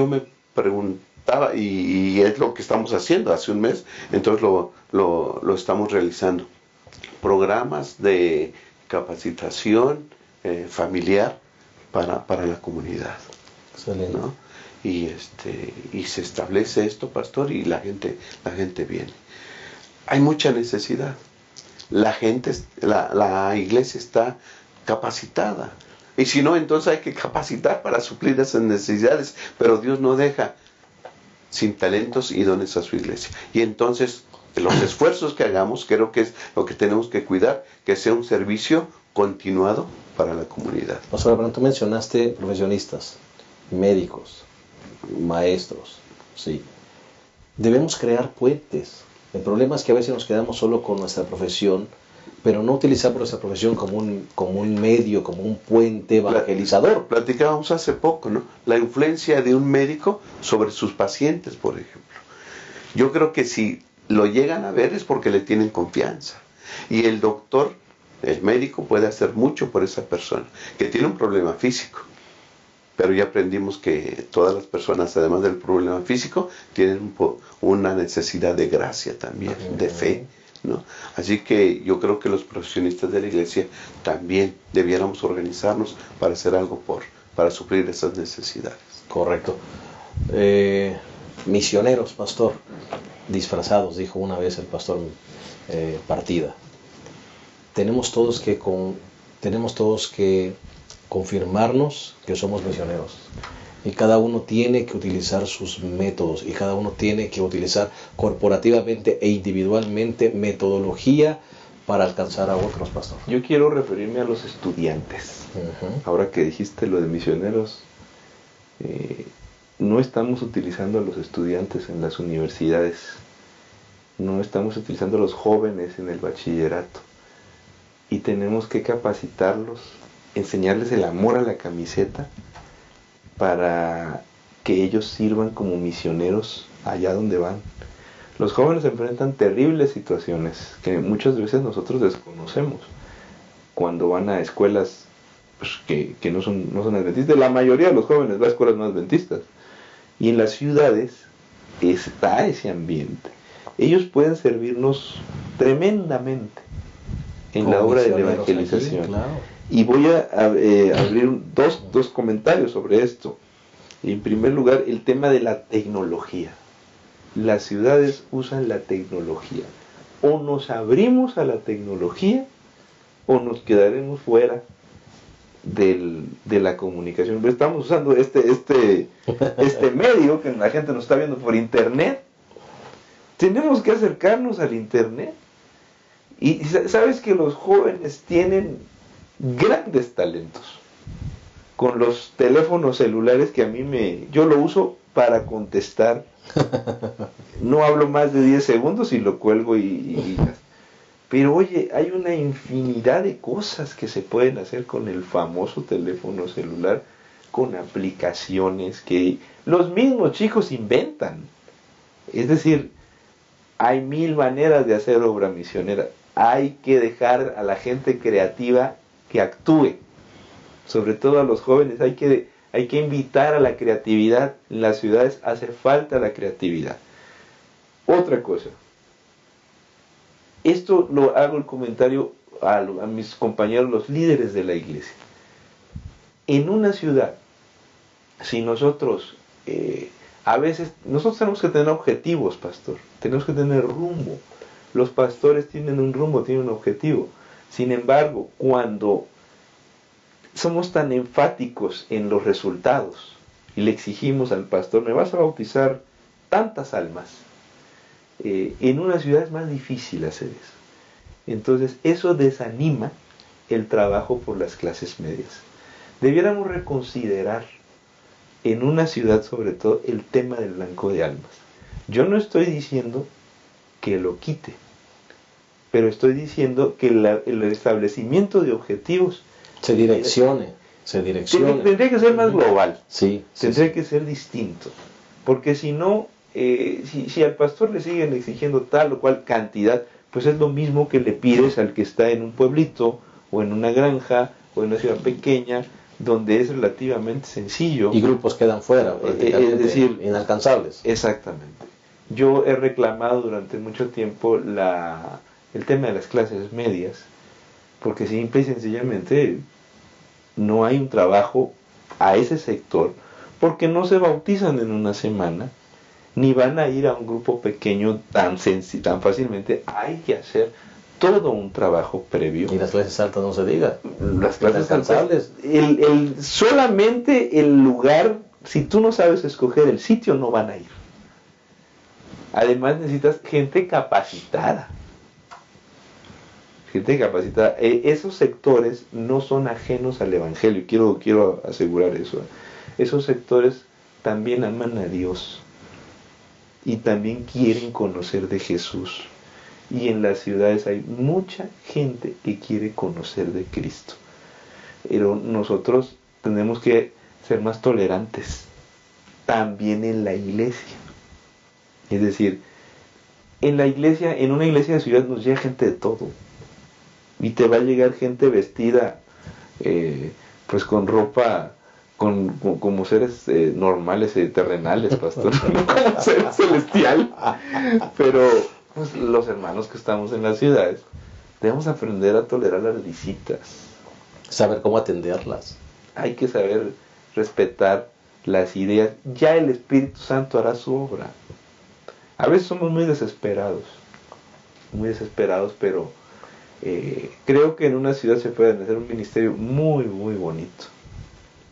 me preguntaba, y es lo que estamos haciendo hace un mes, entonces lo estamos realizando. Programas de capacitación familiar para la comunidad. Excelente. ¿No? Y se establece esto, pastor, y la gente viene. Hay mucha necesidad. La iglesia está capacitada. Y si no, entonces hay que capacitar para suplir esas necesidades. Pero Dios no deja sin talentos y dones a su iglesia. Y entonces los esfuerzos que hagamos, creo que es lo que tenemos que cuidar, que sea un servicio continuado para la comunidad. Pastor Abraham, tú mencionaste profesionistas, médicos, maestros, sí. Debemos crear puentes. El problema es que a veces nos quedamos solo con nuestra profesión, pero no utilizamos nuestra profesión como un medio, como un puente evangelizador. Platicábamos hace poco, ¿no? La influencia de un médico sobre sus pacientes, por ejemplo. Yo creo que si lo llegan a ver es porque le tienen confianza. Y el doctor, el médico, puede hacer mucho por esa persona, que tiene un problema físico. Pero ya aprendimos que todas las personas, además del problema físico, tienen una necesidad de gracia también, de fe, ¿no? Así que yo creo que los profesionistas de la iglesia también debiéramos organizarnos para hacer algo para suplir esas necesidades. Correcto. Misioneros, pastor, disfrazados, dijo una vez el pastor Partida. Tenemos todos que confirmarnos que somos misioneros. Y cada uno tiene que utilizar sus métodos y cada uno tiene que utilizar corporativamente e individualmente metodología para alcanzar a otros, pastor. Yo quiero referirme a los estudiantes. Ahora que dijiste lo de misioneros, no estamos utilizando a los estudiantes en las universidades, no estamos utilizando a los jóvenes en el bachillerato, y tenemos que capacitarlos, enseñarles el amor a la camiseta para que ellos sirvan como misioneros allá donde van. Los jóvenes enfrentan terribles situaciones que muchas veces nosotros desconocemos cuando van a escuelas pues, que no son adventistas. La mayoría de los jóvenes va a escuelas no adventistas. Y en las ciudades está ese ambiente. Ellos pueden servirnos tremendamente en como la obra de la misioneros evangelización. aquí, claro. Y voy a abrir dos comentarios sobre esto. En primer lugar, el tema de la tecnología. Las ciudades usan la tecnología. O nos abrimos a la tecnología o nos quedaremos fuera de la comunicación. Pero estamos usando este medio que la gente nos está viendo por internet. Tenemos que acercarnos al internet. Y sabes que los jóvenes tienen grandes talentos con los teléfonos celulares que yo lo uso para contestar. No hablo más de 10 segundos y lo cuelgo pero oye, hay una infinidad de cosas que se pueden hacer con el famoso teléfono celular, con aplicaciones que los mismos chicos inventan. Es decir, hay 1000 maneras de hacer obra misionera. Hay que dejar a la gente creativa que actúe, sobre todo a los jóvenes. Hay que invitar a la creatividad. En las ciudades hace falta la creatividad. Otra cosa, esto lo hago el comentario a mis compañeros, los líderes de la iglesia. En una ciudad, si nosotros, a veces, nosotros tenemos que tener objetivos, pastor, tenemos que tener rumbo. Los pastores tienen un rumbo, tienen un objetivo. Sin embargo, cuando somos tan enfáticos en los resultados y le exigimos al pastor, me vas a bautizar tantas almas, en una ciudad es más difícil hacer eso. Entonces eso desanima el trabajo por las clases medias. Debiéramos reconsiderar en una ciudad sobre todo el tema del blanco de almas. Yo no estoy diciendo que lo quite, pero estoy diciendo que el establecimiento de objetivos se direccione. Tendría que ser más global, sí, tendría que ser distinto, porque si no, si al pastor le siguen exigiendo tal o cual cantidad, pues es lo mismo que le pides al que está en un pueblito, o en una granja, o en una ciudad pequeña, donde es relativamente sencillo. Y grupos quedan fuera, es decir, inalcanzables. Exactamente. Yo he reclamado durante mucho tiempo el tema de las clases medias, porque simple y sencillamente no hay un trabajo a ese sector, porque no se bautizan en una semana, ni van a ir a un grupo pequeño tan fácilmente. Hay que hacer todo un trabajo previo. Y las clases altas no se diga. Las clases altas, solamente el lugar, si tú no sabes escoger el sitio, no van a ir. Además necesitas gente capacitada. Esos sectores no son ajenos al Evangelio, quiero asegurar eso. Esos sectores también aman a Dios y también quieren conocer de Jesús. Y en las ciudades hay mucha gente que quiere conocer de Cristo. Pero nosotros tenemos que ser más tolerantes también en la iglesia. Es decir, en una iglesia de ciudad nos llega gente de todo. Y te va a llegar gente vestida pues con ropa como seres normales, terrenales, pastor, no como seres celestial. Pero pues, los hermanos que estamos en las ciudades debemos aprender a tolerar las visitas, saber cómo atenderlas. Hay que saber respetar las ideas. Ya el Espíritu Santo hará su obra. A veces somos muy desesperados, pero creo que en una ciudad se puede hacer un ministerio muy, muy bonito.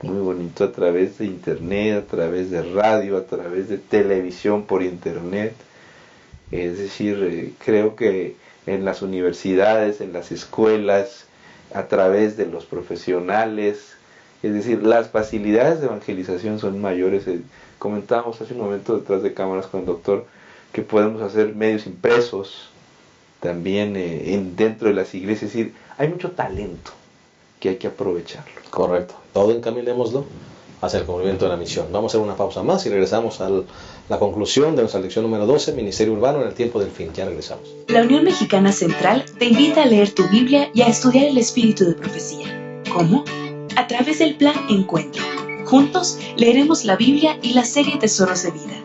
Muy bonito a través de internet, a través de radio, a través de televisión por internet. Es decir, creo que en las universidades, en las escuelas, a través de los profesionales, es decir, las facilidades de evangelización son mayores. Comentábamos hace un momento detrás de cámaras con el doctor que podemos hacer medios impresos también dentro de las iglesias. Es decir, hay mucho talento que hay que aprovecharlo. Correcto, todo encaminémoslo hacia el cumplimiento de la misión. Vamos a hacer una pausa más y regresamos a la conclusión de nuestra lección número 12, Ministerio Urbano en el tiempo del fin. Ya regresamos. La Unión Mexicana Central te invita a leer tu Biblia y a estudiar el espíritu de profecía. ¿Cómo? A través del Plan Encuentro. Juntos leeremos la Biblia y la serie Tesoros de Vida.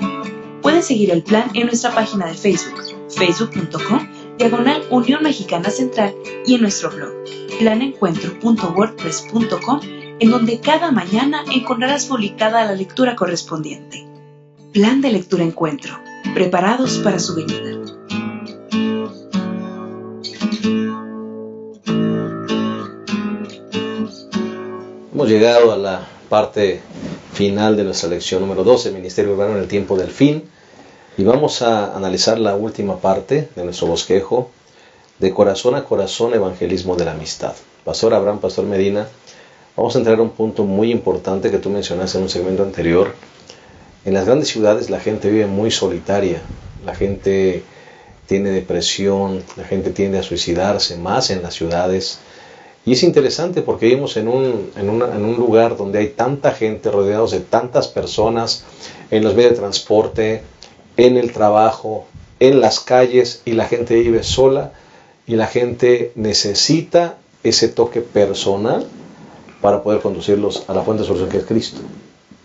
Puedes seguir el plan en nuestra página de Facebook, facebook.com/Unión Mexicana Central, y en nuestro blog, planencuentro.wordpress.com, en donde cada mañana encontrarás publicada la lectura correspondiente. Plan de Lectura Encuentro, preparados para su venida. Hemos llegado a la parte final de nuestra lección número 12, Ministerio Urbano en el tiempo del fin, y vamos a analizar la última parte de nuestro bosquejo, de corazón a corazón, evangelismo de la amistad. Pastor Abraham, Pastor Medina, vamos a entrar a un punto muy importante que tú mencionaste en un segmento anterior. En las grandes ciudades la gente vive muy solitaria, la gente tiene depresión, la gente tiende a suicidarse más en las ciudades. Y es interesante porque vivimos en un lugar donde hay tanta gente, rodeados de tantas personas, en los medios de transporte, en el trabajo, en las calles, y la gente vive sola, y la gente necesita ese toque personal para poder conducirlos a la fuente de solución que es Cristo.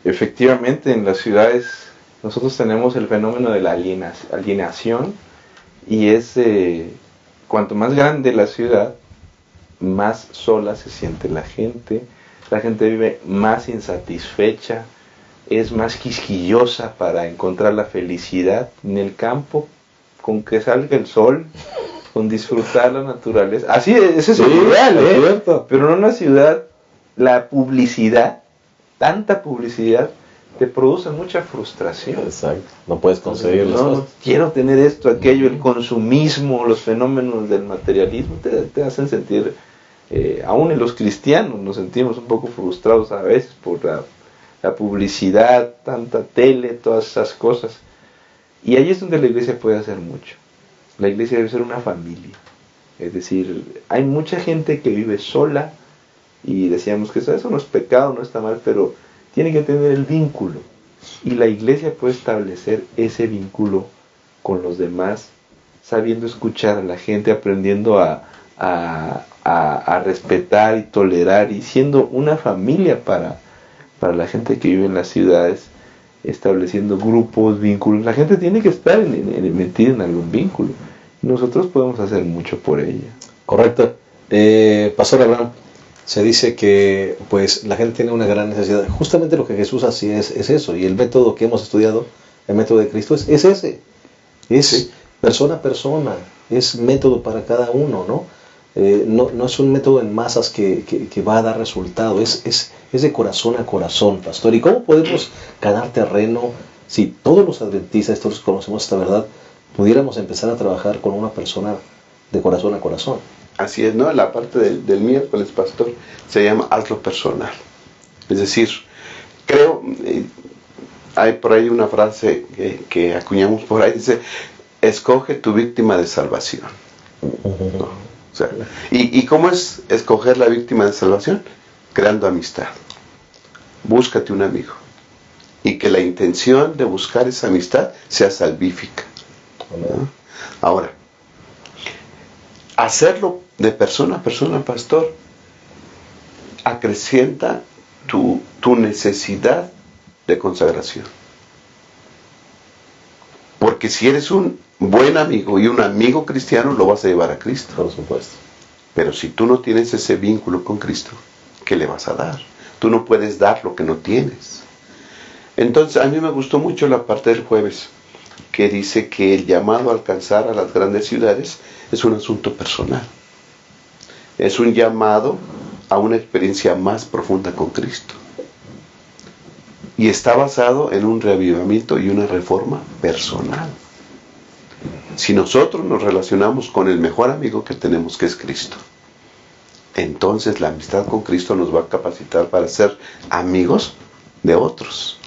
Efectivamente, en las ciudades nosotros tenemos el fenómeno de la alienación, y es cuanto más grande la ciudad, más sola se siente la gente vive más insatisfecha, es más quisquillosa para encontrar la felicidad en el campo, con que salga el sol, con disfrutar la naturaleza. Así es, ese es el ideal, es cierto. Pero en una ciudad, la publicidad, tanta publicidad, te producen mucha frustración. Exacto. No puedes conseguir las No, cosas. quiero tener esto, aquello, el consumismo, los fenómenos del materialismo te hacen sentir, aún en los cristianos nos sentimos un poco frustrados a veces por la publicidad, tanta tele, todas esas cosas. Y ahí es donde la iglesia puede hacer mucho. La iglesia debe ser una familia. Es decir, hay mucha gente que vive sola y decíamos que eso no es pecado, no está mal, pero tiene que tener el vínculo. Y la iglesia puede establecer ese vínculo con los demás, sabiendo escuchar a la gente, aprendiendo a respetar y tolerar y siendo una familia para la gente que vive en las ciudades, estableciendo grupos, vínculos. La gente tiene que estar metida en algún vínculo. Nosotros podemos hacer mucho por ella. Correcto. Pastor Abraham, se dice que pues la gente tiene una gran necesidad. Justamente lo que Jesús hacía es eso. Y el método que hemos estudiado, el método de Cristo, es ese. Es Sí. persona a persona. Es método para cada uno, ¿no? No es un método en masas que va a dar resultado. Es de corazón a corazón, pastor. ¿Y cómo podemos ganar terreno si todos los adventistas, todos conocemos esta verdad, pudiéramos empezar a trabajar con una persona de corazón a corazón? Así es, ¿no? La parte del miércoles, pastor, se llama hazlo personal. Es decir, creo, hay por ahí una frase que acuñamos por ahí, dice, escoge tu víctima de salvación. ¿No? O sea, ¿y cómo es escoger la víctima de salvación? Creando amistad. Búscate un amigo. Y que la intención de buscar esa amistad sea salvífica. ¿No? Ahora, hacerlo de persona a persona, pastor, acrecienta tu necesidad de consagración. Porque si eres un buen amigo y un amigo cristiano, lo vas a llevar a Cristo. Por supuesto. Pero si tú no tienes ese vínculo con Cristo, ¿qué le vas a dar? Tú no puedes dar lo que no tienes. Entonces, a mí me gustó mucho la parte del jueves, que dice que el llamado a alcanzar a las grandes ciudades es un asunto personal. Es un llamado a una experiencia más profunda con Cristo. Y está basado en un reavivamiento y una reforma personal. Si nosotros nos relacionamos con el mejor amigo que tenemos, que es Cristo, entonces la amistad con Cristo nos va a capacitar para ser amigos de otros,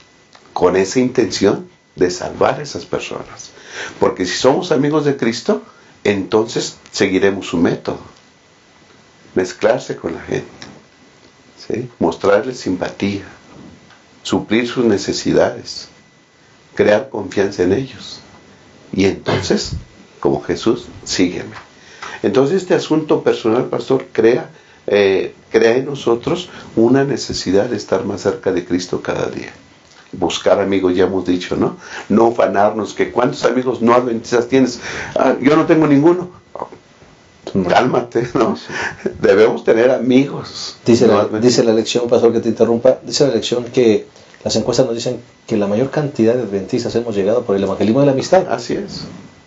con esa intención de salvar a esas personas. Porque si somos amigos de Cristo, entonces seguiremos su método. Mezclarse con la gente, ¿sí? Mostrarles simpatía, suplir sus necesidades, crear confianza en ellos. Y entonces, como Jesús, sígueme. Entonces este asunto personal, pastor, crea en nosotros una necesidad de estar más cerca de Cristo cada día. Buscar amigos, ya hemos dicho, ¿no? No ufanarnos, que cuántos amigos no adventistas tienes. Yo no tengo ninguno. Cálmate, ¿no? Debemos tener amigos. Dice no la lección, pastor, que te interrumpa, dice la lección que las encuestas nos dicen que la mayor cantidad de adventistas hemos llegado por el evangelismo de la amistad. Así es.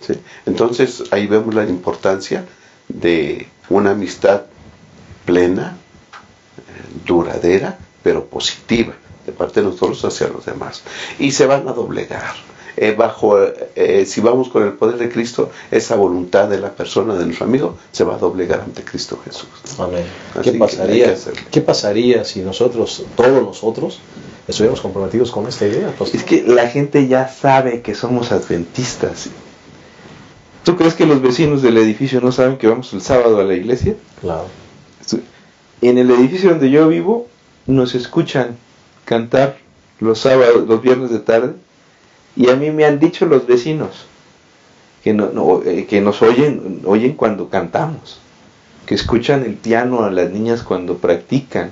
Sí. Entonces ahí vemos la importancia de una amistad plena, duradera, pero positiva, de parte de nosotros hacia los demás. Y se van a doblegar. Si vamos con el poder de Cristo, esa voluntad de la persona, de nuestro amigo, se va a doblegar ante Cristo Jesús. Amén. Así ¿Qué pasaría si nosotros, todos nosotros, estuviéramos comprometidos con esta idea? Pues, Es que la gente ya sabe que somos adventistas. ¿Tú crees que los vecinos del edificio no saben que vamos el sábado a la iglesia? claro. En el edificio donde yo vivo, nos escuchan cantar los sábados, los viernes de tarde, y a mí me han dicho los vecinos que nos oyen cuando cantamos, que escuchan el piano a las niñas cuando practican,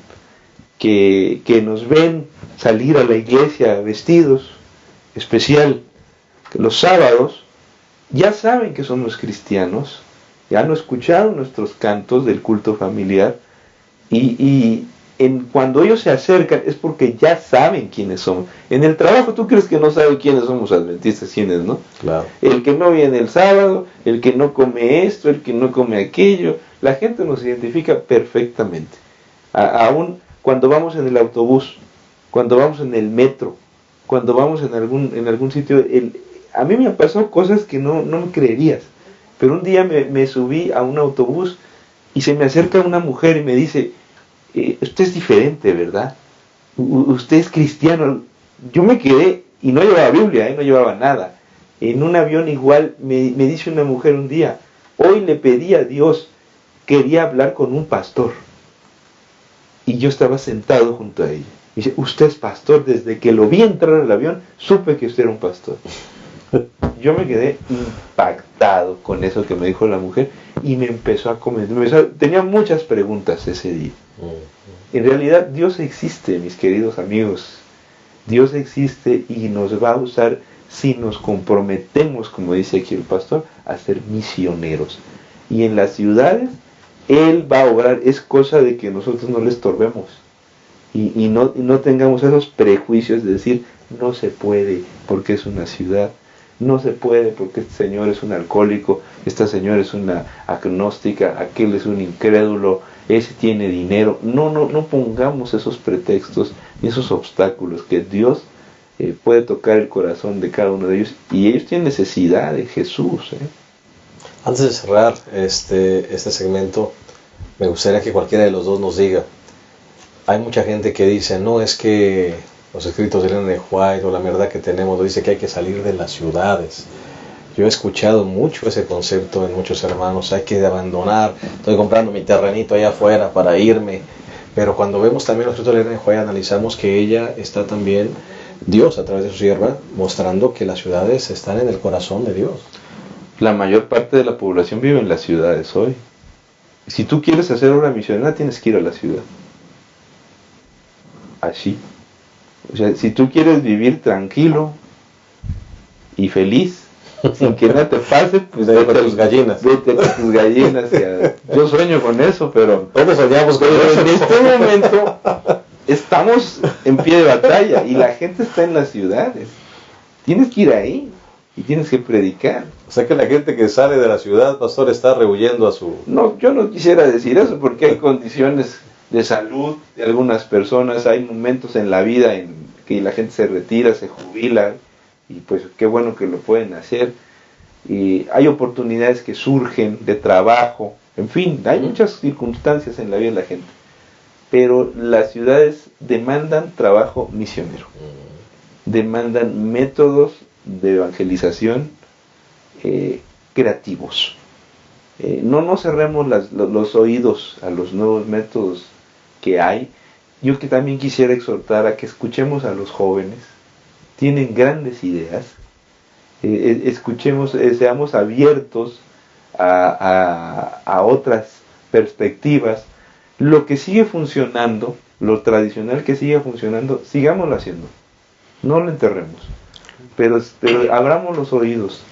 que nos ven salir a la iglesia vestidos especial los sábados. Ya saben que somos cristianos, ya han escuchado nuestros cantos del culto familiar, y cuando ellos se acercan es porque ya saben quiénes somos. En el trabajo, ¿tú crees que no saben quiénes somos adventistas? ¿Quiénes, no? Claro. El que no viene el sábado, el que no come esto, el que no come aquello. La gente nos identifica perfectamente. Aún cuando vamos en el autobús, cuando vamos en el metro, cuando vamos en algún sitio, a mí me han pasado cosas que no me creerías. Pero un día me subí a un autobús y se me acerca una mujer y me dice, usted es diferente, ¿verdad? Usted es cristiano. Yo me quedé, y no llevaba Biblia, no llevaba nada. En un avión igual me dice una mujer un día, hoy le pedí a Dios, quería hablar con un pastor. Y yo estaba sentado junto a ella. Y dice, usted es pastor. Desde que lo vi entrar al avión, supe que usted era un pastor. Yo me quedé impactado con eso que me dijo la mujer y me empezó a comentar. Tenía muchas preguntas ese día. En realidad Dios existe, mis queridos amigos. Dios existe y nos va a usar si nos comprometemos, como dice aquí el pastor, a ser misioneros. Y en las ciudades Él va a obrar. Es cosa de que nosotros no le estorbemos y no tengamos esos prejuicios de decir no se puede porque es una ciudad, no se puede porque este señor es un alcohólico, esta señora es una agnóstica, aquel es un incrédulo, ese tiene dinero. No pongamos esos pretextos ni esos obstáculos, que Dios puede tocar el corazón de cada uno de ellos y ellos tienen necesidad de Jesús. Antes de cerrar este segmento, me gustaría que cualquiera de los dos nos diga, hay mucha gente que dice, no, es que los escritos de Ellen G. White o la verdad que tenemos dice que hay que salir de las ciudades. Yo he escuchado mucho ese concepto en muchos hermanos, hay que abandonar, estoy comprando mi terrenito allá afuera para irme. Pero cuando vemos también los escritos de Ellen G. White, analizamos que ella está también, Dios a través de su sierva, mostrando que las ciudades están en el corazón de Dios. La mayor parte de la población vive en las ciudades hoy. Si tú quieres hacer obra misionera, tienes que ir a la ciudad. Así. O sea, si tú quieres vivir tranquilo y feliz, sin que nada te pase, pues vete a tus gallinas. Vete a tus gallinas. Yo sueño con eso, pero todos soñamos con eso. En este momento estamos en pie de batalla y la gente está en las ciudades. Tienes que ir ahí y tienes que predicar. O sea que la gente que sale de la ciudad, pastor, está rehuyendo a su... No, yo no quisiera decir eso porque hay condiciones de salud de algunas personas, hay momentos en la vida en que la gente se retira, se jubila, y pues qué bueno que lo pueden hacer, y hay oportunidades que surgen de trabajo, en fin, hay muchas circunstancias en la vida de la gente, pero las ciudades demandan trabajo misionero, demandan métodos de evangelización creativos. No cerremos los oídos a los nuevos métodos que hay. Yo que también quisiera exhortar a que escuchemos a los jóvenes, tienen grandes ideas, escuchemos, seamos abiertos a otras perspectivas. Lo que sigue funcionando, lo tradicional que sigue funcionando, sigámoslo haciendo, no lo enterremos, pero abramos los oídos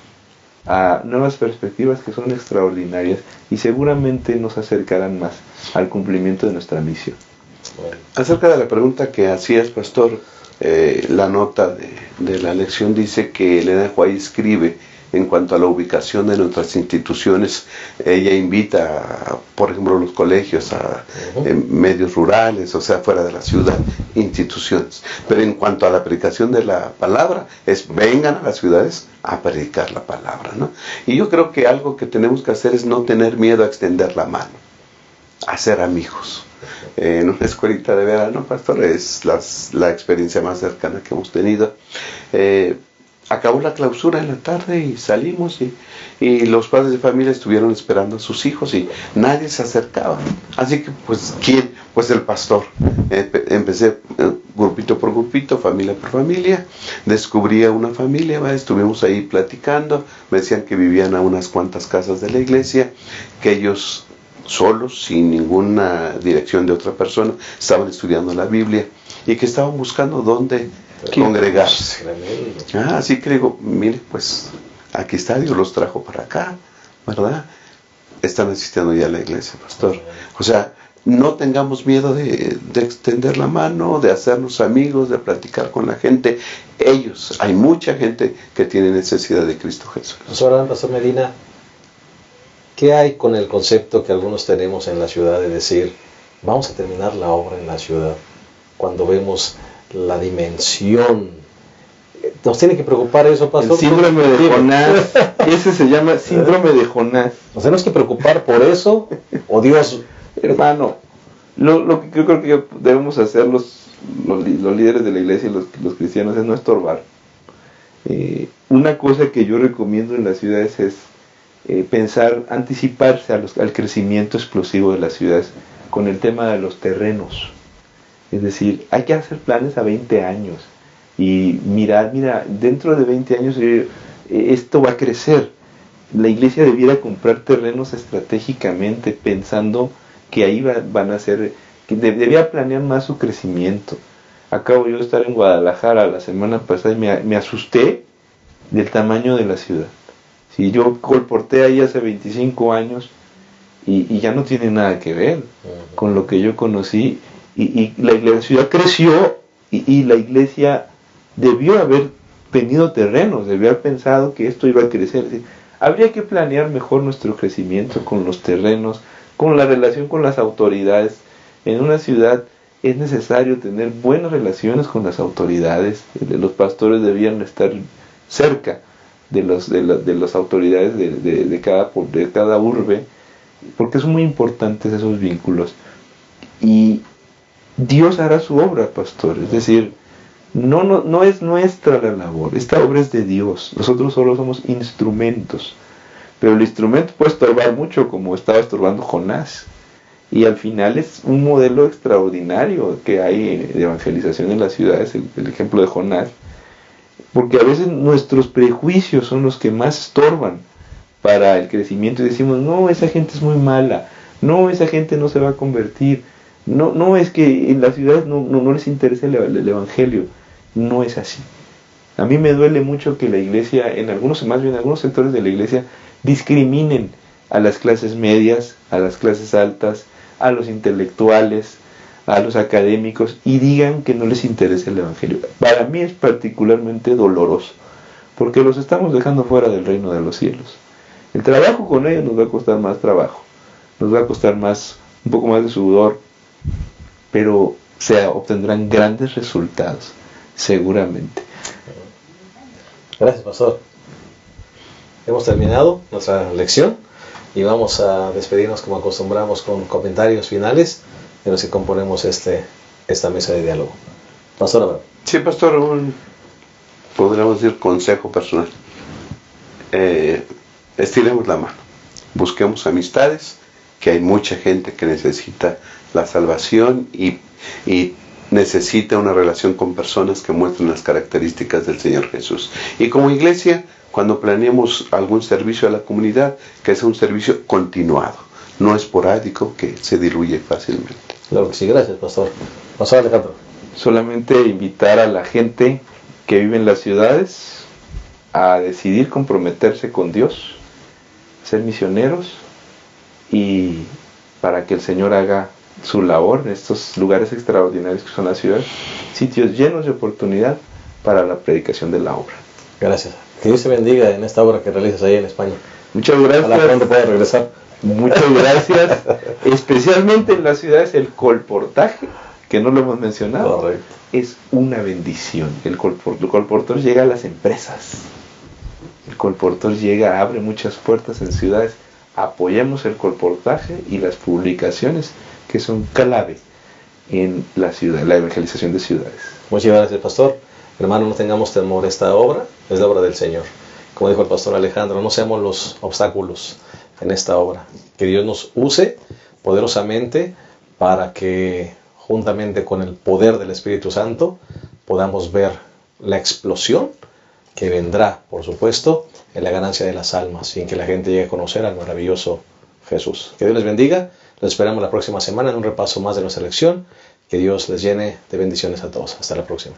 a nuevas perspectivas que son extraordinarias y seguramente nos acercarán más al cumplimiento de nuestra misión. Acerca de la pregunta que hacías, pastor, la nota de la lección dice que Ellen G. White escribe en cuanto a la ubicación de nuestras instituciones. Ella invita, por ejemplo, los colegios a medios rurales, o sea, fuera de la ciudad, instituciones. Pero en cuanto a la predicación de la palabra, vengan a las ciudades a predicar la palabra, ¿no? Y yo creo que algo que tenemos que hacer es no tener miedo a extender la mano, a ser amigos. En una escuelita de verano, pastor, es la experiencia más cercana que hemos tenido. Acabó la clausura en la tarde y salimos y los padres de familia estuvieron esperando a sus hijos y nadie se acercaba. Así que, pues, ¿quién? Pues el pastor. Empecé grupito por grupito, familia por familia, descubrí a una familia, estuvimos ahí platicando, me decían que vivían a unas cuantas casas de la iglesia, que ellos solos, sin ninguna dirección de otra persona, estaban estudiando la Biblia y que estaban buscando dónde congregarse. Así que digo, mire, pues aquí está, Dios los trajo para acá, ¿verdad? Están asistiendo ya a la iglesia, pastor. O sea, no tengamos miedo de extender la mano, de hacernos amigos, de platicar con la gente. Hay mucha gente que tiene necesidad de Cristo Jesús. Pastor Medina, ¿qué hay con el concepto que algunos tenemos en la ciudad de decir, vamos a terminar la obra en la ciudad, cuando vemos la dimensión Nos tiene que preocupar eso, pastor. El síndrome de Jonás, ese se llama síndrome de Jonás. Nos tenemos que preocupar por eso, o Dios. Hermano, lo que yo creo que debemos hacer los líderes de la iglesia y los cristianos es no estorbar. Una cosa que yo recomiendo en las ciudades es pensar, anticiparse al crecimiento explosivo de las ciudades con el tema de los terrenos. Es decir, hay que hacer planes a 20 años y mira, dentro de 20 años esto va a crecer. La iglesia debiera comprar terrenos estratégicamente pensando que ahí van a ser, que debía planear más su crecimiento. Acabo yo de estar en Guadalajara la semana pasada y me asusté del tamaño de la ciudad. Si yo colporté ahí hace 25 años y ya no tiene nada que ver con lo que yo conocí, y la ciudad creció y la iglesia debió haber tenido terrenos, debió haber pensado que esto iba a crecer. Habría que planear mejor nuestro crecimiento con los terrenos, con la relación con las autoridades. En una ciudad es necesario tener buenas relaciones con las autoridades. Los pastores debían estar cerca de las autoridades de cada urbe, porque son muy importantes esos vínculos. Y Dios hará su obra, pastor. Es decir, no es nuestra la labor, esta obra es de Dios. Nosotros solo somos instrumentos. Pero el instrumento puede estorbar mucho, como estaba estorbando Jonás. Y al final es un modelo extraordinario que hay de evangelización en las ciudades, el ejemplo de Jonás. Porque a veces nuestros prejuicios son los que más estorban para el crecimiento. Y decimos, no, esa gente es muy mala. No, esa gente no se va a convertir. No, es que en las ciudades no les interesa el evangelio. No es así. A mí me duele mucho que la iglesia, más bien en algunos sectores de la iglesia, discriminen a las clases medias, a las clases altas, a los intelectuales, a los académicos, y digan que no les interesa el evangelio. Para mí es particularmente doloroso, porque los estamos dejando fuera del reino de los cielos. El trabajo con ellos nos va a costar más trabajo, nos va a costar un poco más de sudor, pero se obtendrán grandes resultados, seguramente. Gracias, pastor. Hemos terminado nuestra lección y vamos a despedirnos como acostumbramos con comentarios finales de los que componemos esta mesa de diálogo. Pastor Abraham. Sí, pastor, podríamos decir consejo personal. Estiremos la mano, busquemos amistades, que hay mucha gente que necesita la salvación y necesita una relación con personas que muestren las características del Señor Jesús. Y como iglesia, cuando planeemos algún servicio a la comunidad, que sea un servicio continuado, no esporádico, que se diluye fácilmente. Claro que sí, gracias, pastor. Pastor Alejandro. Solamente invitar a la gente que vive en las ciudades a decidir comprometerse con Dios, ser misioneros, y para que el Señor haga su labor en estos lugares extraordinarios que son las ciudades, sitios llenos de oportunidad para la predicación de la obra. Gracias. Que Dios te bendiga en esta obra que realizas ahí en España. Muchas gracias. Ojalá pronto puedas regresar. Muchas gracias. Especialmente en las ciudades, el colportaje, que no lo hemos mencionado, correcto, es una bendición. El colportor llega a las empresas. El colportor abre muchas puertas en ciudades. Apoyemos el colportaje y las publicaciones, que son clave en la ciudad, la evangelización de ciudades. Muchas gracias, pastor. Hermano, no tengamos temor, esta obra es la obra del Señor. Como dijo el pastor Alejandro, no seamos los obstáculos en esta obra. Que Dios nos use poderosamente para que, juntamente con el poder del Espíritu Santo, podamos ver la explosión que vendrá, por supuesto, en la ganancia de las almas, sin que la gente llegue a conocer al maravilloso Jesús. Que Dios les bendiga. Los esperamos la próxima semana en un repaso más de nuestra lección. Que Dios les llene de bendiciones a todos. Hasta la próxima.